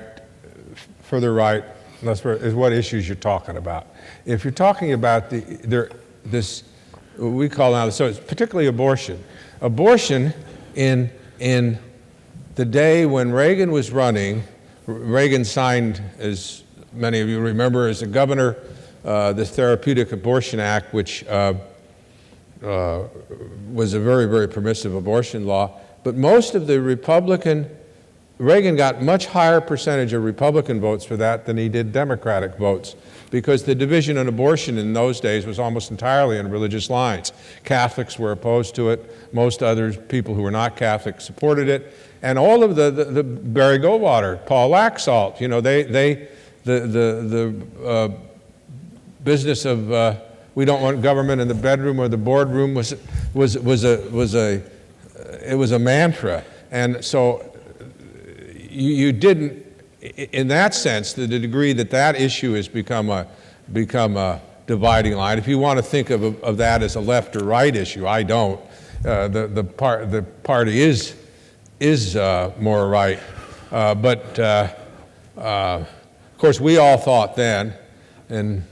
further right, is what issues you're talking about. If you're talking about this, what we call now, so it's particularly abortion. Abortion in the day when Reagan was running Reagan signed, as many of you remember, as a governor, the Therapeutic Abortion Act, which was a very, very permissive abortion law. But most of the Reagan got much higher percentage of Republican votes for that than he did Democratic votes, because the division on abortion in those days was almost entirely on religious lines. Catholics were opposed to it. Most other people who were not Catholic supported it. And all of the Barry Goldwater, Paul Laxalt, you know, the business of we don't want government in the bedroom or the boardroom was a mantra. And so you didn't, in that sense, to the degree that that issue has become a dividing line. If you want to think of that as a left or right issue, I don't. The party is more right, but of course we all thought then, and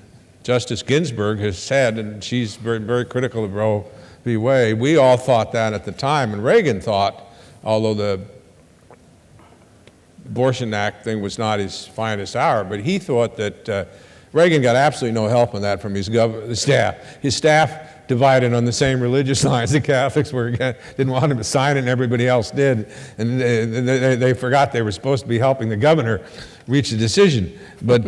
Justice Ginsburg has said, and she's very, very critical of Roe v. Wade, we all thought that at the time, and Reagan thought, although the Abortion Act thing was not his finest hour, but he thought that Reagan got absolutely no help on that from his staff. His staff divided on the same religious lines. The Catholics didn't want him to sign it, and everybody else did. And they forgot they were supposed to be helping the governor reach a decision. But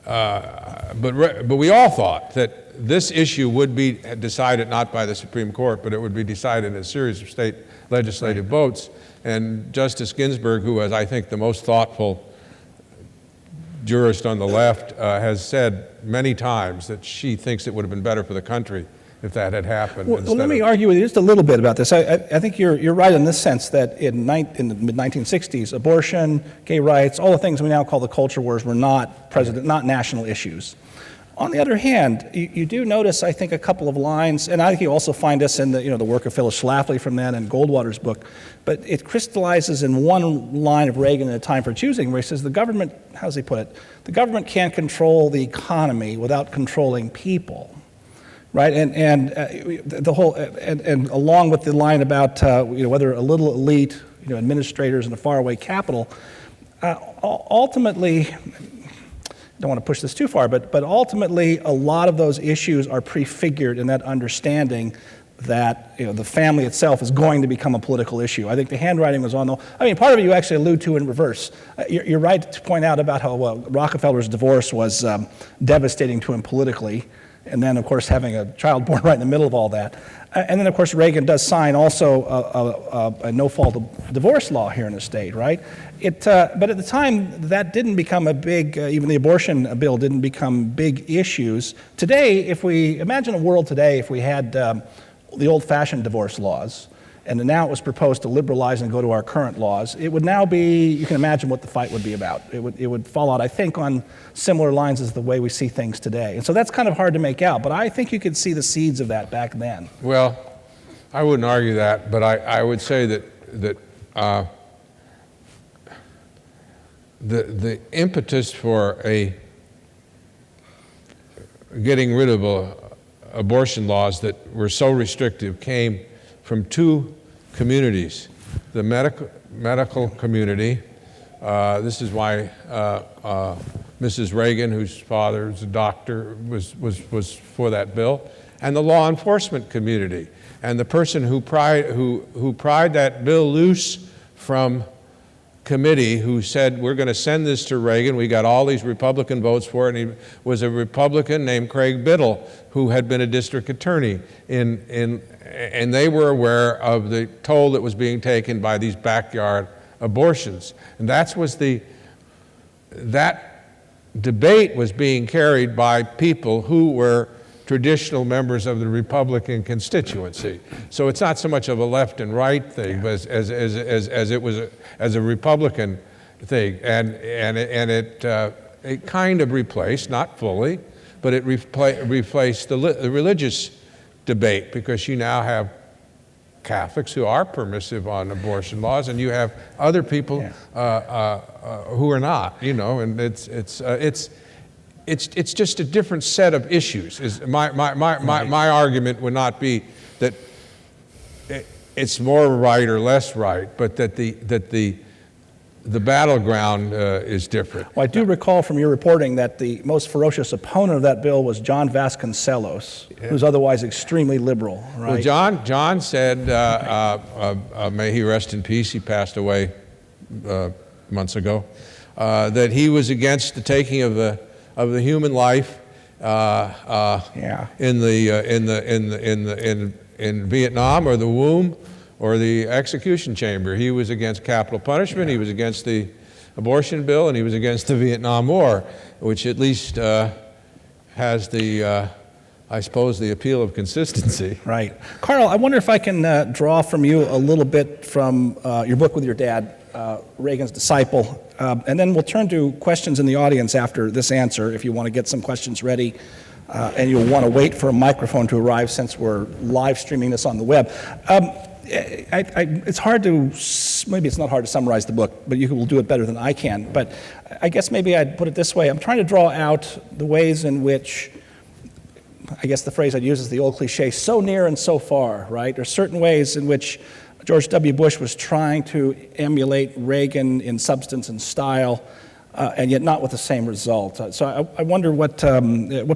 we all thought that this issue would be decided not by the Supreme Court, but it would be decided in a series of state legislative votes. And Justice Ginsburg, who is, I think, the most thoughtful jurist on the left, has said many times that she thinks it would have been better for the country if that had happened. Well, let me argue with you just a little bit about this. I think you're right in this sense that in the mid-1960s, abortion, gay rights, all the things we now call the culture wars were not national issues. On the other hand, you do notice, I think, a couple of lines, and I think you also find this in the work of Phyllis Schlafly from then and Goldwater's book, but it crystallizes in one line of Reagan in A Time for Choosing, where he says the government, how does he put it, the government can't control the economy without controlling people, right? And the whole, and along with the line about whether a little elite, administrators in a faraway capital, ultimately. Don't want to push this too far, but ultimately a lot of those issues are prefigured in that understanding that the family itself is going to become a political issue. I think the handwriting was on the. I mean, part of it you actually allude to in reverse. You're right to point out about how Rockefeller's divorce was devastating to him politically, and then of course having a child born right in the middle of all that. And then, of course, Reagan does sign also a no-fault divorce law here in the state, right? But at the time, that didn't become a big, even the abortion bill didn't become big issues. Today, if we imagine a world today, if we had the old-fashioned divorce laws, and now it was proposed to liberalize and go to our current laws, it would now be, you can imagine what the fight would be about. It would fall out, I think, on similar lines as the way we see things today. And so that's kind of hard to make out, but I think you could see the seeds of that back then. Well, I wouldn't argue that, but I would say that the impetus for getting rid of abortion laws that were so restrictive came from two communities, the medical community. This is why Mrs. Reagan, whose father is a doctor, was for that bill, and the law enforcement community. And the person who pried that bill loose from committee, who said, we're going to send this to Reagan, we got all these Republican votes for it, and he was a Republican named Craig Biddle, who had been a district attorney and they were aware of the toll that was being taken by these backyard abortions. And that debate was being carried by people who were traditional members of the Republican constituency. So it's not so much of a left and right thing, but as it was as a Republican thing, and it kind of replaced, not fully, but it replaced the religious debate, because you now have Catholics who are permissive on abortion laws, and you have other people who are not. And it's just a different set of issues. My argument would not be that it's more right or less right, but that the the battleground is different. Well, I do recall from your reporting that the most ferocious opponent of that bill was John Vasconcellos, who's otherwise extremely liberal, right? Well, John said, may he rest in peace, he passed away months ago, that he was against the taking of the human life in Vietnam, or the womb, or the execution chamber. He was against capital punishment. He was against the abortion bill, and he was against the Vietnam War, which at least has the, I suppose, the appeal of consistency. Right. Carl, I wonder if I can draw from you a little bit from your book with your dad, Reagan's Disciple, and then we'll turn to questions in the audience after this answer, if you want to get some questions ready. And you'll want to wait for a microphone to arrive since we're live streaming this on the web. It's hard to, maybe it's not hard to summarize the book, but you will do it better than I can. But I guess maybe I'd put it this way. I'm trying to draw out the ways in which, I guess the phrase I'd use is the old cliche, so near and so far, right? There are certain ways in which George W. Bush was trying to emulate Reagan in substance and style, and yet not with the same result. So I wonder what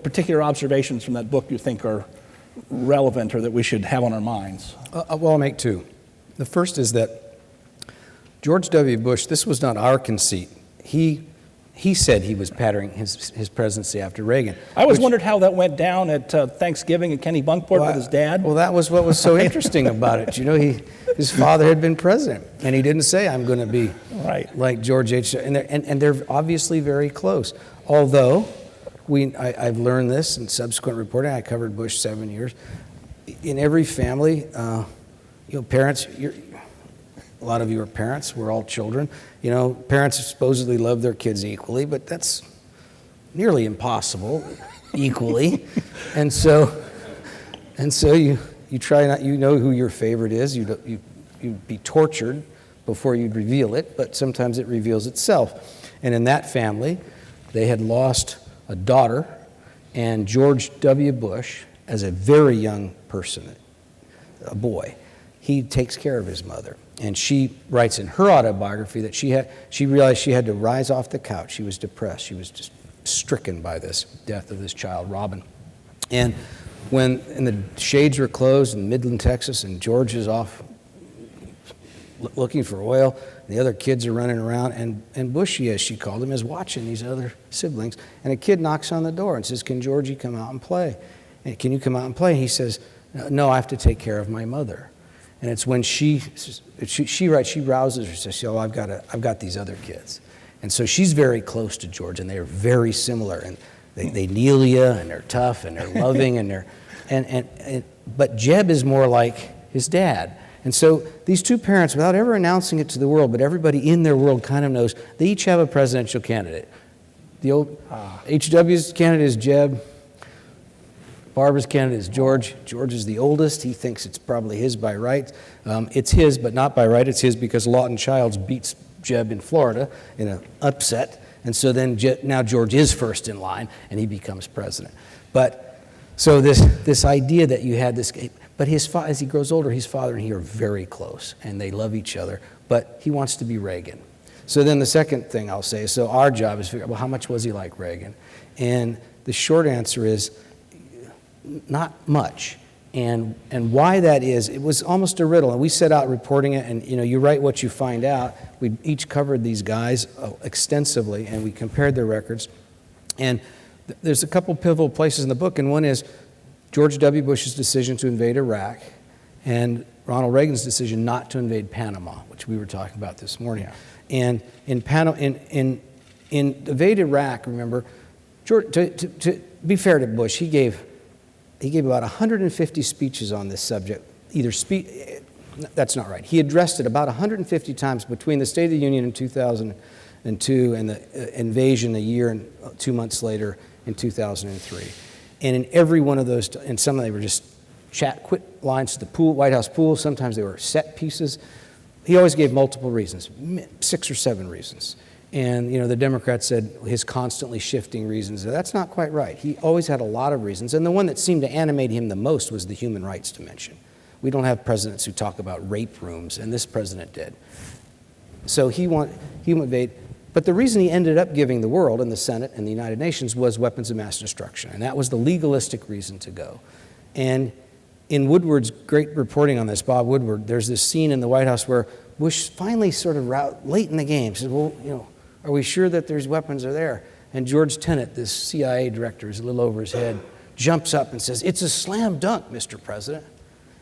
particular observations from that book you think are relevant or that we should have on our minds. Well, I'll make two. The first is that George W. Bush, this was not our conceit. He said he was patterning his presidency after Reagan. I always wondered how that went down at Thanksgiving at Kenny Bunkport with his dad. Well, that was what was so interesting about it. You know, his father had been president, and he didn't say, I'm going to be like George H. And they're obviously very close. Although, I've learned this in subsequent reporting. I covered Bush 7 years. In every family, parents, a lot of you are parents, we're all children. Parents supposedly love their kids equally, but that's nearly impossible, equally. And so you try not, you know who your favorite is, you'd be tortured before you'd reveal it, but sometimes it reveals itself. And in that family, they had lost a daughter, and George W. Bush, as a very young person, a boy, he takes care of his mother. And she writes in her autobiography that she realized she had to rise off the couch. She was depressed. She was just stricken by this death of this child, Robin. And the shades were closed in Midland, Texas, and George is off looking for oil, and the other kids are running around, and Bushy, as she called him, is watching these other siblings. And a kid knocks on the door and says, "Can Georgie come out and play? And can you come out and play?" And he says, "No, I have to take care of my mother." And it's when she rouses her, says, "Oh, I've got these other kids." And so she's very close to George, and they are very similar, and they kneel you, and they're tough, and they're loving, but Jeb is more like his dad. And so these two parents, without ever announcing it to the world, but everybody in their world kind of knows, they each have a presidential candidate. The old H.W.'s candidate is Jeb. Barbara's candidate is George. George is the oldest. He thinks it's probably his by right. It's his, but not by right. It's his because Lawton Childs beats Jeb in Florida in an upset. And so then now George is first in line, and he becomes president. But so this idea that you had this, but as he grows older, his father and he are very close, and they love each other. But he wants to be Reagan. So then the second thing I'll say, so our job is to figure out, well, how much was he like Reagan? And the short answer is, not much. And why that is, it was almost a riddle. And we set out reporting it, and you write what you find out. We each covered these guys extensively, and we compared their records. And there's a couple pivotal places in the book, and one is George W. Bush's decision to invade Iraq and Ronald Reagan's decision not to invade Panama, which we were talking about this morning. Yeah. And in invade Iraq, remember, George, to be fair to Bush, he gave about 150 speeches on this subject. That's not right. He addressed it about 150 times between the State of the Union in 2002 and the invasion a year and 2 months later in 2003. And in every one of those, and some of them were just quick lines to the White House pool. Sometimes they were set pieces. He always gave multiple reasons, 6 or 7 reasons. And the Democrats said his constantly shifting reasons. That's not quite right. He always had a lot of reasons. And the one that seemed to animate him the most was the human rights dimension. We don't have presidents who talk about rape rooms, and this president did. So he went invade. But the reason he ended up giving the world and the Senate and the United Nations was weapons of mass destruction. And that was the legalistic reason to go. And in Woodward's great reporting on this, Bob Woodward, there's this scene in the White House where Bush finally sort of late in the game says, well, are we sure that there's weapons are there? And George Tenet, this CIA director, is a little over his head, jumps up and says, it's a slam dunk, Mr. President.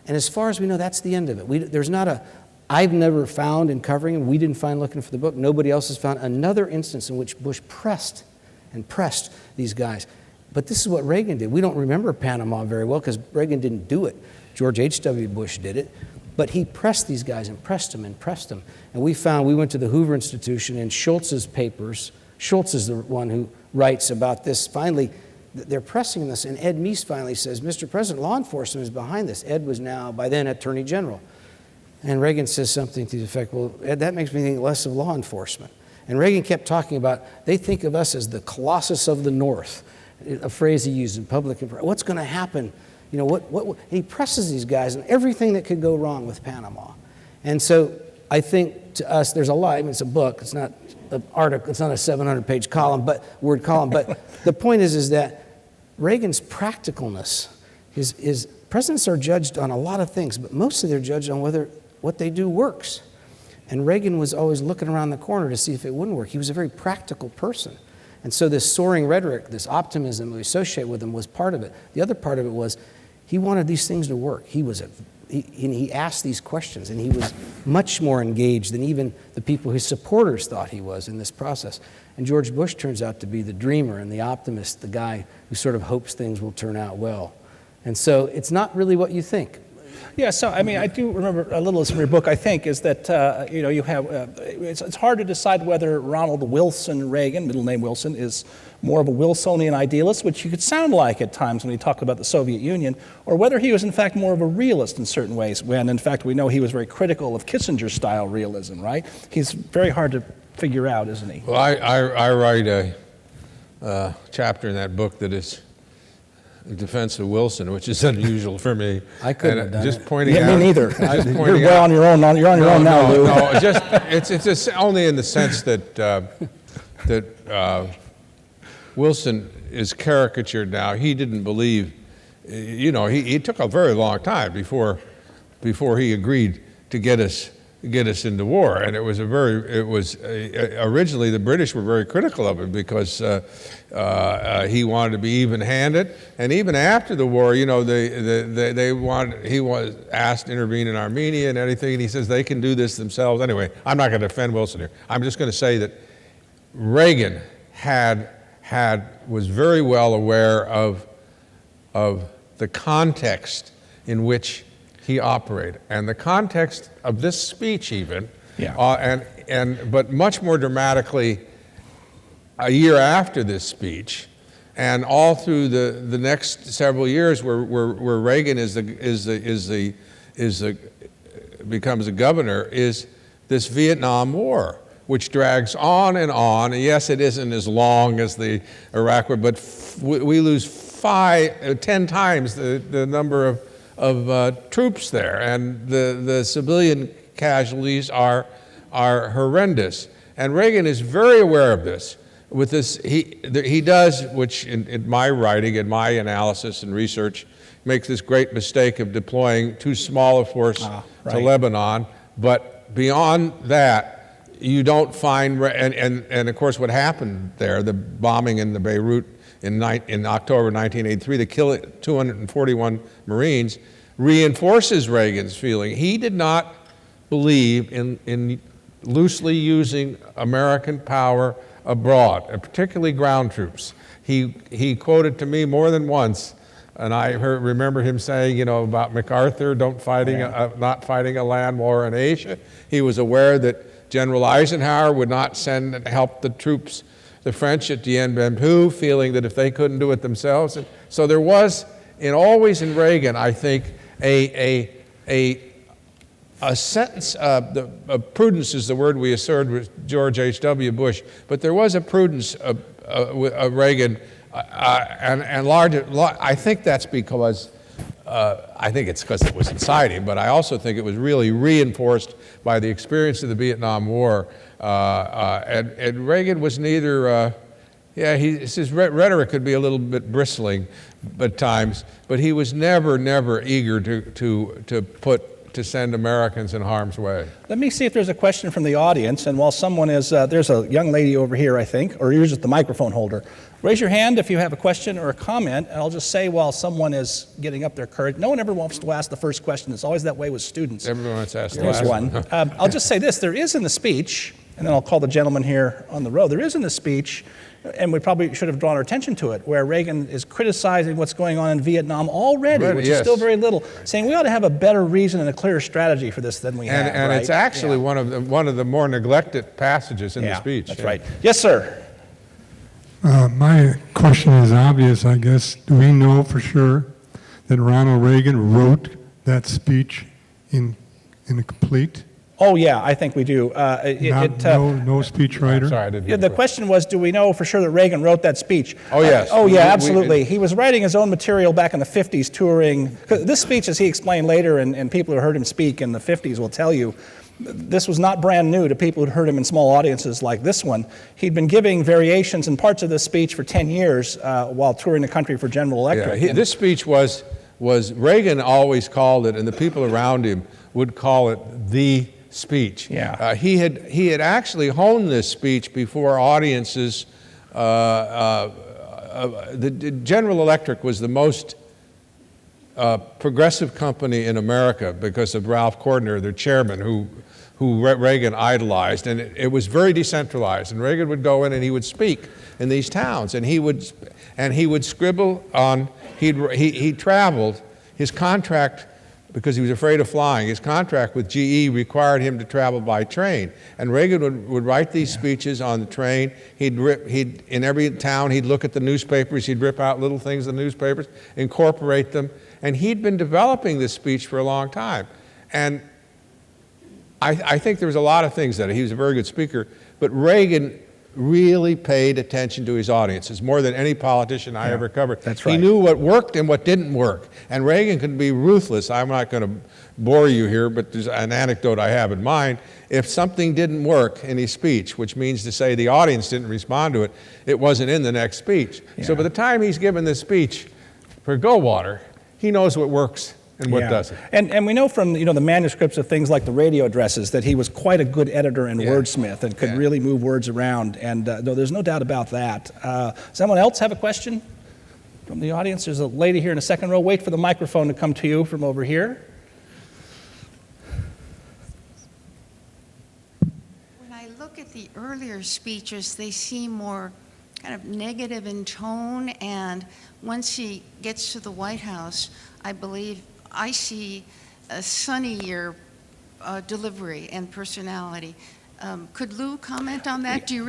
And as far as we know, that's the end of it. There's not a, I've never found in covering him, we didn't find looking for the book, nobody else has found another instance in which Bush pressed these guys. But this is what Reagan did. We don't remember Panama very well because Reagan didn't do it. George H.W. Bush did it. But he pressed these guys and pressed them. And we went to the Hoover Institution and Schultz's papers. Schultz is the one who writes about this. Finally, they're pressing this, and Ed Meese finally says, Mr. President, law enforcement is behind this. Ed was now, by then, Attorney General. And Reagan says something to the effect, well, Ed, that makes me think less of law enforcement. And Reagan kept talking about, they think of us as the Colossus of the North, a phrase he used in public. What's going to happen? He presses these guys on everything that could go wrong with Panama. And so I think to us, there's a lot. I mean, it's a book. It's not an article. It's not a 700-page word column. But the point is that Reagan's practicalness, his presidents are judged on a lot of things, but mostly they're judged on whether what they do works. And Reagan was always looking around the corner to see if it wouldn't work. He was a very practical person. And so this soaring rhetoric, this optimism we associate with him was part of it. The other part of it was he wanted these things to work. He asked these questions, and he was much more engaged than even the people his supporters thought he was in this process. And George Bush turns out to be the dreamer and the optimist, the guy who sort of hopes things will turn out well. And so it's not really what you think. Yeah, so I mean, I do remember a little from your book, I think, is that, you have, it's hard to decide whether Ronald Wilson Reagan, middle name Wilson, is more of a Wilsonian idealist, which you could sound like at times when he talked about the Soviet Union, or whether he was in fact more of a realist in certain ways, when in fact we know he was very critical of Kissinger-style realism, right? He's very hard to figure out, isn't he? Well, I write a chapter in that book that is in defense of Wilson, which is unusual for me. I couldn't have done just it. pointing Yeah, out, me neither. just You're pointing well out- on your own. You're on your own now, Lou. No, it's just only in the sense that Wilson is caricatured now. He didn't believe, he took a very long time before he agreed to get us into war, and originally the British were very critical of him because he wanted to be even-handed, and even after the war, he was asked to intervene in Armenia and anything, and he says they can do this themselves. Anyway, I'm not going to defend Wilson here. I'm just going to say that Reagan was very well aware of the context in which he operated, and the context of this speech even, but much more dramatically a year after this speech, and all through the next several years, where Reagan becomes a governor, is this Vietnam War, which drags on and on. And yes, it isn't as long as the Iraq War, but we lose 10 times the number of troops there, and the civilian casualties are horrendous. And Reagan is very aware of this. With this, he does, which in my writing and my analysis and research, makes this great mistake of deploying too small a force to Lebanon. But beyond that, you don't find, and of course what happened there, the bombing in the Beirut in October 1983, that killed 241 Marines, reinforces Reagan's feeling. He did not believe in loosely using American power abroad, and particularly ground troops. He quoted to me more than once, and I remember him saying, about MacArthur not fighting a land war in Asia. He was aware that General Eisenhower would not send and help the troops, the French at Dien Bien Phu, feeling that if they couldn't do it themselves. And so there was, always in Reagan, I think, a sentence, prudence is the word we assert with George H.W. Bush, but there was a prudence of Reagan, and large. I think that's because I think it's because it was inciting, but I also think it was really reinforced by the experience of the Vietnam War. And Reagan was neither, his rhetoric could be a little bit bristling at times, but he was never eager to send Americans in harm's way. Let me see if there's a question from the audience, and while someone is, there's a young lady over here, I think, or you're just the microphone holder. Raise your hand if you have a question or a comment, and I'll just say while someone is getting up their courage, no one ever wants to ask the first question. It's always that way with students. Everyone wants to ask the There's last one. I'll just say this, there is in the speech, and then I'll call the gentleman here on the row, there is in the speech, and we probably should have drawn our attention to it, where Reagan is criticizing what's going on in Vietnam already, which is still very little, saying we ought to have a better reason and a clearer strategy for this than we have. And right? it's actually one of the more neglected passages in the speech. That's right. Yes, sir. My question is obvious, I guess. Do we know for sure that Ronald Reagan wrote that speech in a complete? Oh, yeah, I think we do. No speechwriter? Sorry, I didn't hear Yeah, the question was, do we know for sure that Reagan wrote that speech? Oh, yes. Oh, yeah, absolutely. He was writing his own material back in the 50s, touring. 'Cause this speech, as he explained later, and people who heard him speak in the 50s will tell you, this was not brand new to people who'd heard him in small audiences like this one. He'd been giving variations and parts of this speech for 10 years while touring the country for General Electric. Yeah, this speech was Reagan always called it, and the people around him would call it the speech. Yeah. He had actually honed this speech before audiences. The General Electric was the most progressive company in America because of Ralph Cordner, their chairman, who Reagan idolized, and it was very decentralized. And Reagan would go in and he would speak in these towns, and he would scribble on. He traveled. His contract, because he was afraid of flying, his contract with GE required him to travel by train. And Reagan would write these speeches on the train. In every town, he'd look at the newspapers, he'd rip out little things in the newspapers, incorporate them. And he'd been developing this speech for a long time. And I think there was a lot of things that he was a very good speaker, but Reagan really paid attention to his audiences more than any politician I ever covered. That's right. He knew what worked and what didn't work. And Reagan could be ruthless. I'm not going to bore you here, but there's an anecdote I have in mind. If something didn't work in his speech, which means to say the audience didn't respond to it, it wasn't in the next speech. Yeah. So by the time he's given this speech for Goldwater, he knows what works and what doesn't. And we know from the manuscripts of things like the radio addresses that he was quite a good editor and wordsmith and could really move words around. And no, there's no doubt about that. Does someone else have a question from the audience? There's a lady here in the second row. Wait for the microphone to come to you from over here. When I look at the earlier speeches, they seem more kind of negative in tone, and once he gets to the White House, I believe I see a sunnier delivery and personality. Could Lou comment on that? Did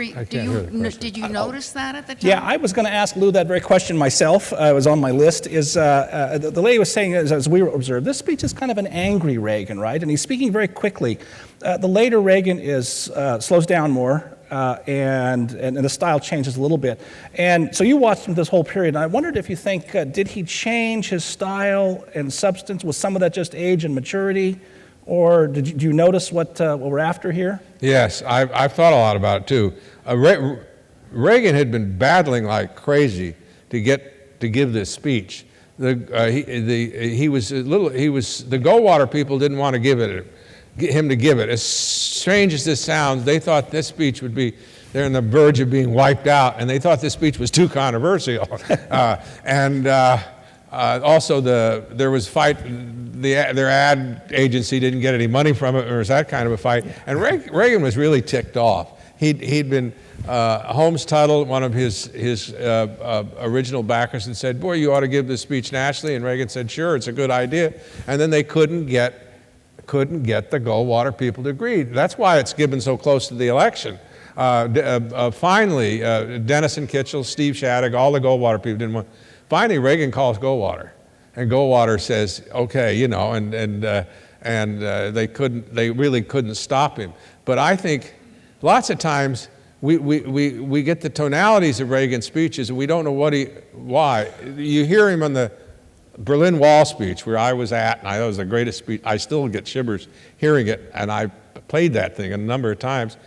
you notice that at the time? Yeah, I was going to ask Lou that very question myself. It was on my list. The lady was saying, as we observed, this speech is kind of an angry Reagan, right? And he's speaking very quickly. The later Reagan slows down more, and the style changes a little bit. And so you watched him this whole period, and I wondered if you think, did he change his style and substance? Was some of that just age and maturity? Or did you notice what we're after here? Yes, I've thought a lot about it too. Reagan had been battling like crazy to give this speech. The Goldwater people didn't want to get him to give it. As strange as this sounds, they thought this speech would be. They're on the verge of being wiped out, and they thought this speech was too controversial. Also, there was fight. Their ad agency didn't get any money from it. There was that kind of a fight. And Reagan was really ticked off. He'd been Holmes Tuttle, one of his original backers, and said, "Boy, you ought to give this speech nationally." And Reagan said, "Sure, it's a good idea." And then they couldn't get the Goldwater people to agree. That's why it's given so close to the election. Finally, Dennis and Kitchell, Steve Shattuck, all the Goldwater people didn't want. Finally, Reagan calls Goldwater, and Goldwater says, "Okay," and they really couldn't stop him. But I think lots of times we get the tonalities of Reagan's speeches, and we don't know why. You hear him on the Berlin Wall speech, where I was at, and I thought it was the greatest speech. I still get shivers hearing it, and I played that thing a number of times.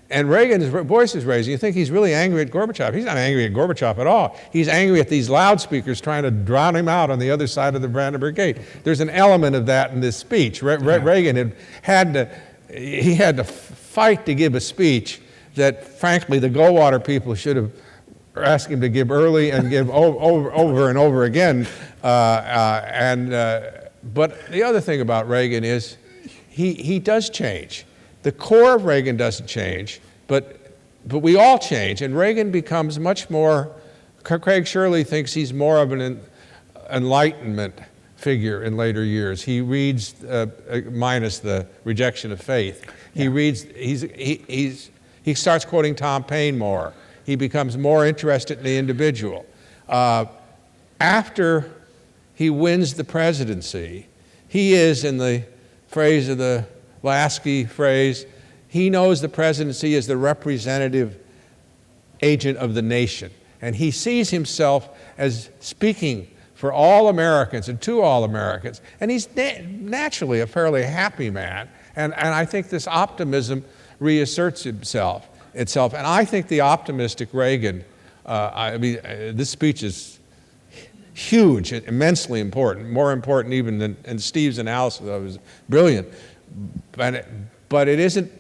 And Reagan's voice is raised. You think he's really angry at Gorbachev. He's not angry at Gorbachev at all. He's angry at these loudspeakers trying to drown him out on the other side of the Brandenburg Gate. There's an element of that in this speech. Reagan had to fight to give a speech that, frankly, the Goldwater people should have asked him to give early and give over and over again. But the other thing about Reagan is he does change. The core of Reagan doesn't change, but we all change, and Reagan becomes much more. Craig Shirley thinks he's more of an Enlightenment figure in later years. He reads, minus the rejection of faith. He reads. He starts quoting Tom Paine more. He becomes more interested in the individual. After he wins the presidency, he is, in the phrase of the Lasky phrase, he knows the presidency is the representative agent of the nation. And he sees himself as speaking for all Americans and to all Americans. And he's naturally a fairly happy man. And I think this optimism reasserts itself. And I think the optimistic Reagan, this speech is huge, immensely important, more important even than Steve's analysis of it. It was brilliant. But it isn't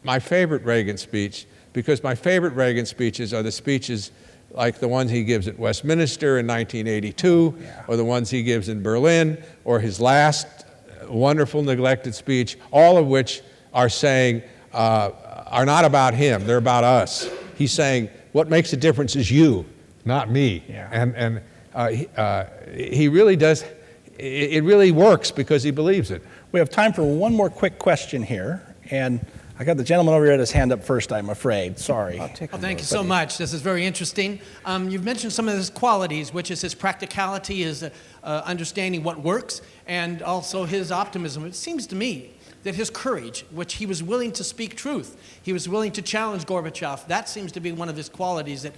my favorite Reagan speech, because my favorite Reagan speeches are the speeches like the ones he gives at Westminster in 1982, or the ones he gives in Berlin, or his last wonderful neglected speech, all of which are saying, are not about him, they're about us. He's saying, what makes a difference is you, not me. Yeah. He really does, it really works because he believes it. We have time for one more quick question here, and I got the gentleman over here had his hand up first, I'm afraid. Sorry. Well, thank you so much. This is very interesting. You've mentioned some of his qualities, which is his practicality, his understanding what works, and also his optimism. It seems to me that his courage, which he was willing to speak truth, he was willing to challenge Gorbachev, that seems to be one of his qualities that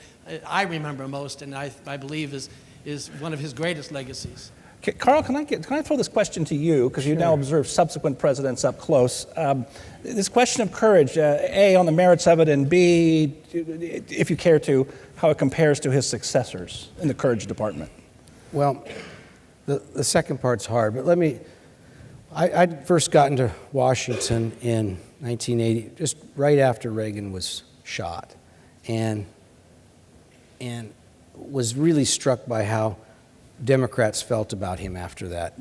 I remember most, and I believe is one of his greatest legacies. Carl, can I throw this question to you, because you now observe subsequent presidents up close. This question of courage, A, on the merits of it, and B, if you care to, how it compares to his successors in the courage department. Well, the second part's hard, but I'd first gotten to Washington in 1980, just right after Reagan was shot, and was really struck by how Democrats felt about him after that.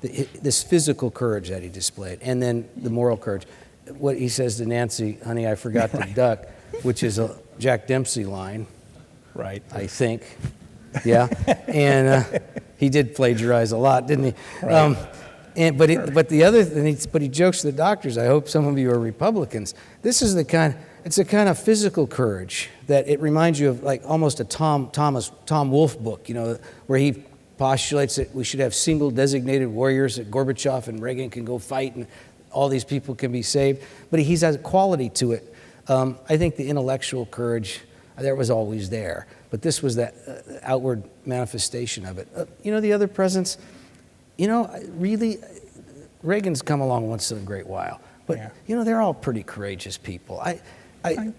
This physical courage that he displayed, and then the moral courage. What he says to Nancy, honey, I forgot to duck, which is a Jack Dempsey line. Right. I think. Yeah. And he did plagiarize a lot, didn't he? Right. But he jokes to the doctors, I hope some of you are Republicans. This is it's a kind of physical courage that it reminds you of, like, almost a Tom Wolfe book, where he postulates that we should have single designated warriors, that Gorbachev and Reagan can go fight and all these people can be saved. But he has a quality to it. I think the intellectual courage, that was always there. But this was that outward manifestation of it. The other presidents, really, Reagan's come along once in a great while. But, they're all pretty courageous people.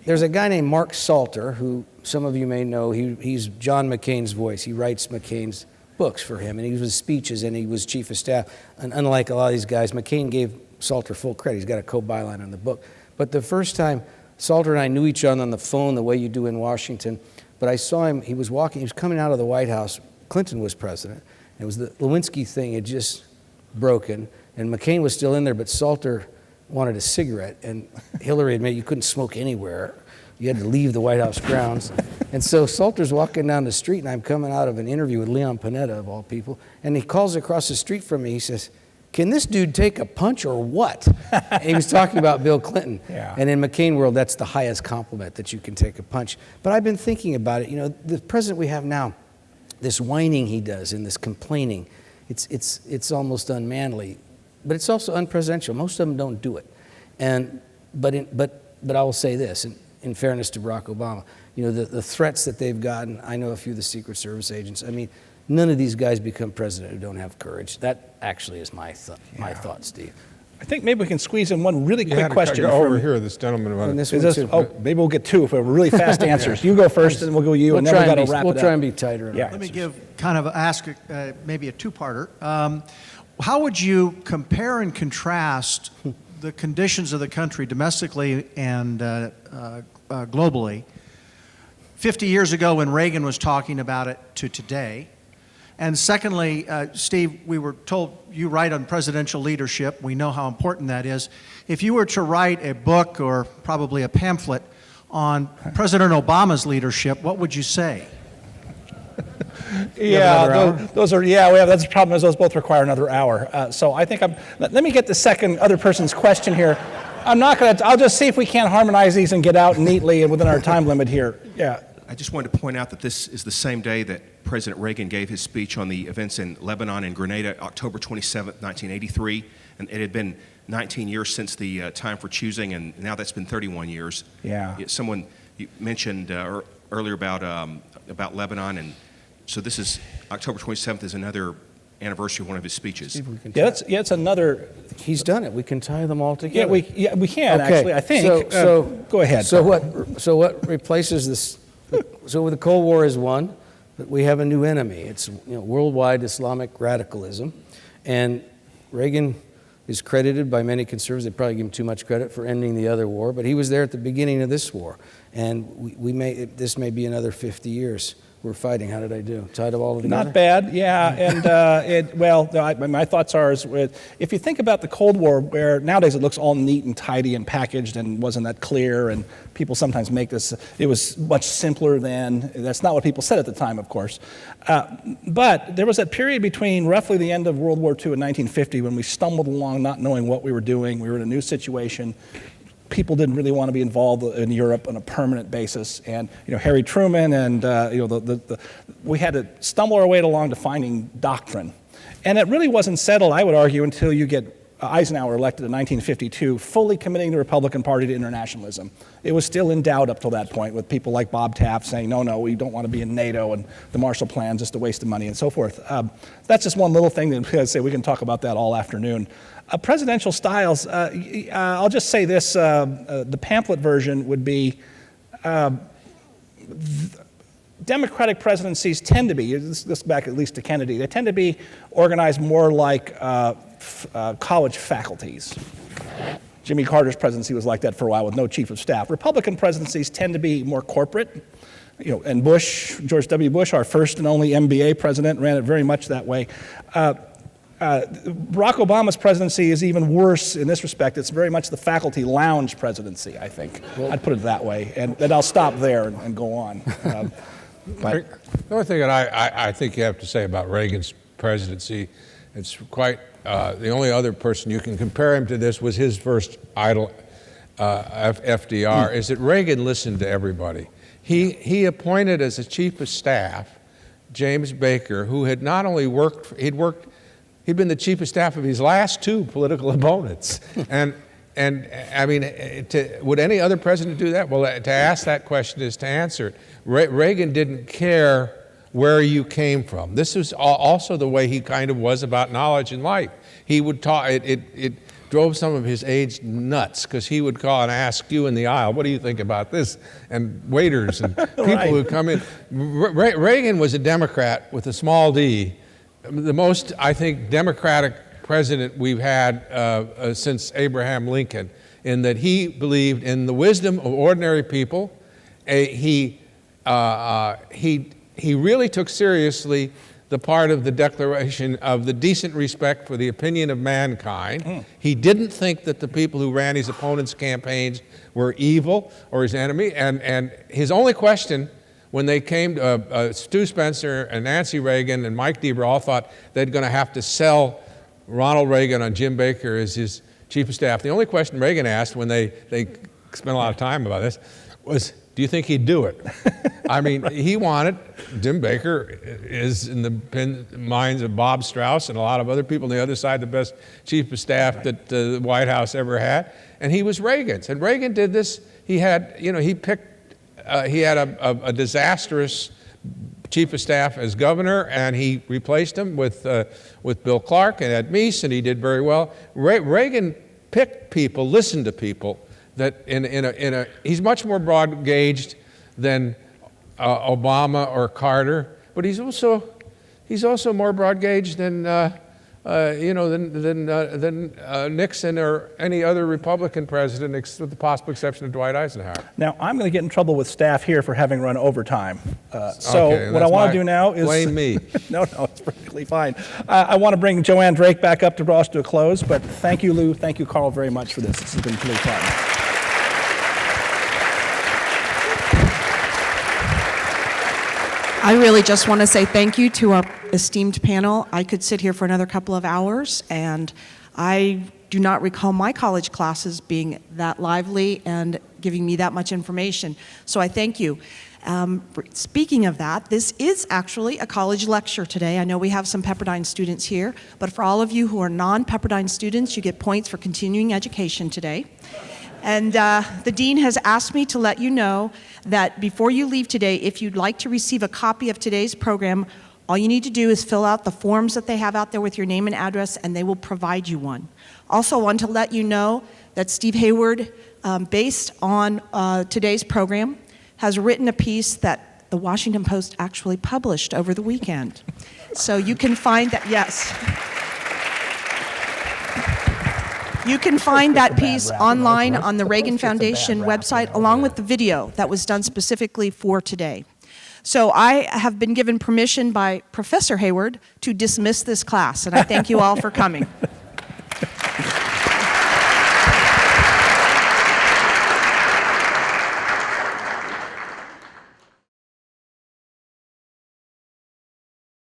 There's a guy named Mark Salter, who some of you may know. He's John McCain's voice. He writes McCain's books for him, and he was speeches, and he was chief of staff. And unlike a lot of these guys, McCain gave Salter full credit. He's got a co-byline on the book. But the first time, Salter and I knew each other on the phone the way you do in Washington. But I saw him, he was coming out of the White House. Clinton was president. It was the Lewinsky thing had just broken, and McCain was still in there, but Salter wanted a cigarette, and Hillary admitted you couldn't smoke anywhere. You had to leave the White House grounds. And so Salter's walking down the street, and I'm coming out of an interview with Leon Panetta, of all people, and he calls across the street from me. He says, can this dude take a punch or what? And he was talking about Bill Clinton. Yeah. And in McCain world, that's the highest compliment, that you can take a punch. But I've been thinking about it. The president we have now, this whining he does and this complaining, it's almost unmanly. But it's also unpresidential. Most of them don't do it. But I will say this, and in fairness to Barack Obama. You know, the threats that they've gotten, I know a few of the Secret Service agents. I mean, none of these guys become president who don't have courage. That actually is my thought, Steve. I think maybe we can squeeze in one really You quick had to question. go over from- here, this gentleman. And this Is one this, too. oh, maybe we'll get two if we're really fast answers. You go first, and we'll go you, and then we got to wrap we'll it up. try and be tighter. Yeah. Let me ask maybe a two-parter. How would you compare and contrast the conditions of the country domestically and globally 50 years ago when Reagan was talking about it to today? And secondly, Steve, we were told you write on presidential leadership. We know how important that is. If you were to write a book or probably a pamphlet on President Obama's leadership, what would you say? Yeah, those are, yeah, we have, that's the problem is those both require another hour. So I think let me get the second other person's question here. I'll just see if we can't harmonize these and get out neatly and within our time limit here. Yeah. I just wanted to point out that this is the same day that President Reagan gave his speech on the events in Lebanon and Grenada, October 27, 1983. And it had been 19 years since the time for choosing, and now that's been 31 years. Yeah. Someone you mentioned earlier about Lebanon, and so this is October 27th is another anniversary of one of his speeches. Yeah, it's another. He's done it. We can tie them all together. Yeah, we can Okay, actually. I think. So go ahead. So what replaces this? So the Cold War is won, but we have a new enemy. It's worldwide Islamic radicalism, and Reagan is credited by many conservatives. They probably give him too much credit for ending the other war, but he was there at the beginning of this war, and this may be another 50 years. We're fighting. How did I do? Tied them all together? Not bad, yeah. And my thoughts are, if you think about the Cold War, where nowadays it looks all neat and tidy and packaged and wasn't that clear, and people sometimes make this, it was much simpler then. That's not what people said at the time, of course. But there was that period between roughly the end of World War II and 1950 when we stumbled along not knowing what we were doing. We were in a new situation. People didn't really want to be involved in Europe on a permanent basis, and Harry Truman and we had to stumble our way along to finding doctrine, and it really wasn't settled, I would argue, until you get Eisenhower elected in 1952, fully committing the Republican Party to internationalism. It was still in doubt up till that point, with people like Bob Taft saying, no, we don't want to be in NATO, and the Marshall Plan's just a waste of money, and so forth. That's just one little thing that I'd say we can talk about that all afternoon. Presidential styles, I'll just say this, the pamphlet version would be, Democratic presidencies tend to be, this goes back at least to Kennedy, they tend to be organized more like college faculties. Jimmy Carter's presidency was like that for a while with no chief of staff. Republican presidencies tend to be more corporate. And George W. Bush, our first and only MBA president, ran it very much that way. Barack Obama's presidency is even worse in this respect. It's very much the faculty lounge presidency, I think. I'd put it that way. And then I'll stop there and go on. But the only thing that I think you have to say about Reagan's presidency, it's quite, the only other person you can compare him to this was his first idol, FDR, is that Reagan listened to everybody. He appointed as a chief of staff James Baker, who had not only he'd been the chief of staff of his last two political opponents. And I mean, would any other president do that? Well, to ask that question is to answer it. Reagan didn't care where you came from. This was also the way he kind of was about knowledge and life. He would talk, it drove some of his aides nuts, because he would call and ask you in the aisle, what do you think about this? And waiters and people who come in. Reagan was a Democrat with a small d, the most, I think, democratic president we've had since Abraham Lincoln, in that he believed in the wisdom of ordinary people. He really took seriously the part of the Declaration of the decent respect for the opinion of mankind. He didn't think that the people who ran his opponent's campaigns were evil or his enemy, and his only question when they came to Stu Spencer and Nancy Reagan and Mike Deaver all thought they're going to have to sell Ronald Reagan on Jim Baker as his chief of staff. The only question Reagan asked when they spent a lot of time about this was, do you think he'd do it? I mean, he wanted, Jim Baker is in the minds of Bob Strauss and a lot of other people on the other side, the best chief of staff that the White House ever had, and he was Reagan's. And Reagan did this. He had, he picked, he had a disastrous chief of staff as governor, and he replaced him with Bill Clark and Ed Meese, and he did very well. Reagan picked people, listened to people. That he's much more broad-gauged than Obama or Carter, but he's also more broad-gauged than Nixon or any other Republican president, with the possible exception of Dwight Eisenhower. Now, I'm going to get in trouble with staff here for having run overtime. Okay, what I want to do now is... Blame me. No, it's perfectly fine. I want to bring Joanne Drake back up to draw us to a close, but thank you, Lou. Thank you, Carl, very much for this. This has been really fun. I really just want to say thank you to our esteemed panel. I could sit here for another couple of hours, and I do not recall my college classes being that lively and giving me that much information. So I thank you. Speaking of that, this is actually a college lecture today. I know we have some Pepperdine students here, but for all of you who are non-Pepperdine students, you get points for continuing education today. And the dean has asked me to let you know that before you leave today, if you'd like to receive a copy of today's program, all you need to do is fill out the forms that they have out there with your name and address, and they will provide you one. Also, I want to let you know that Steve Hayward, based on today's program, has written a piece that the Washington Post actually published over the weekend. So you can find that, yes. You can find that piece online on the Reagan Foundation website, along with the video that was done specifically for today. So I have been given permission by Professor Hayward to dismiss this class, and I thank you all for coming.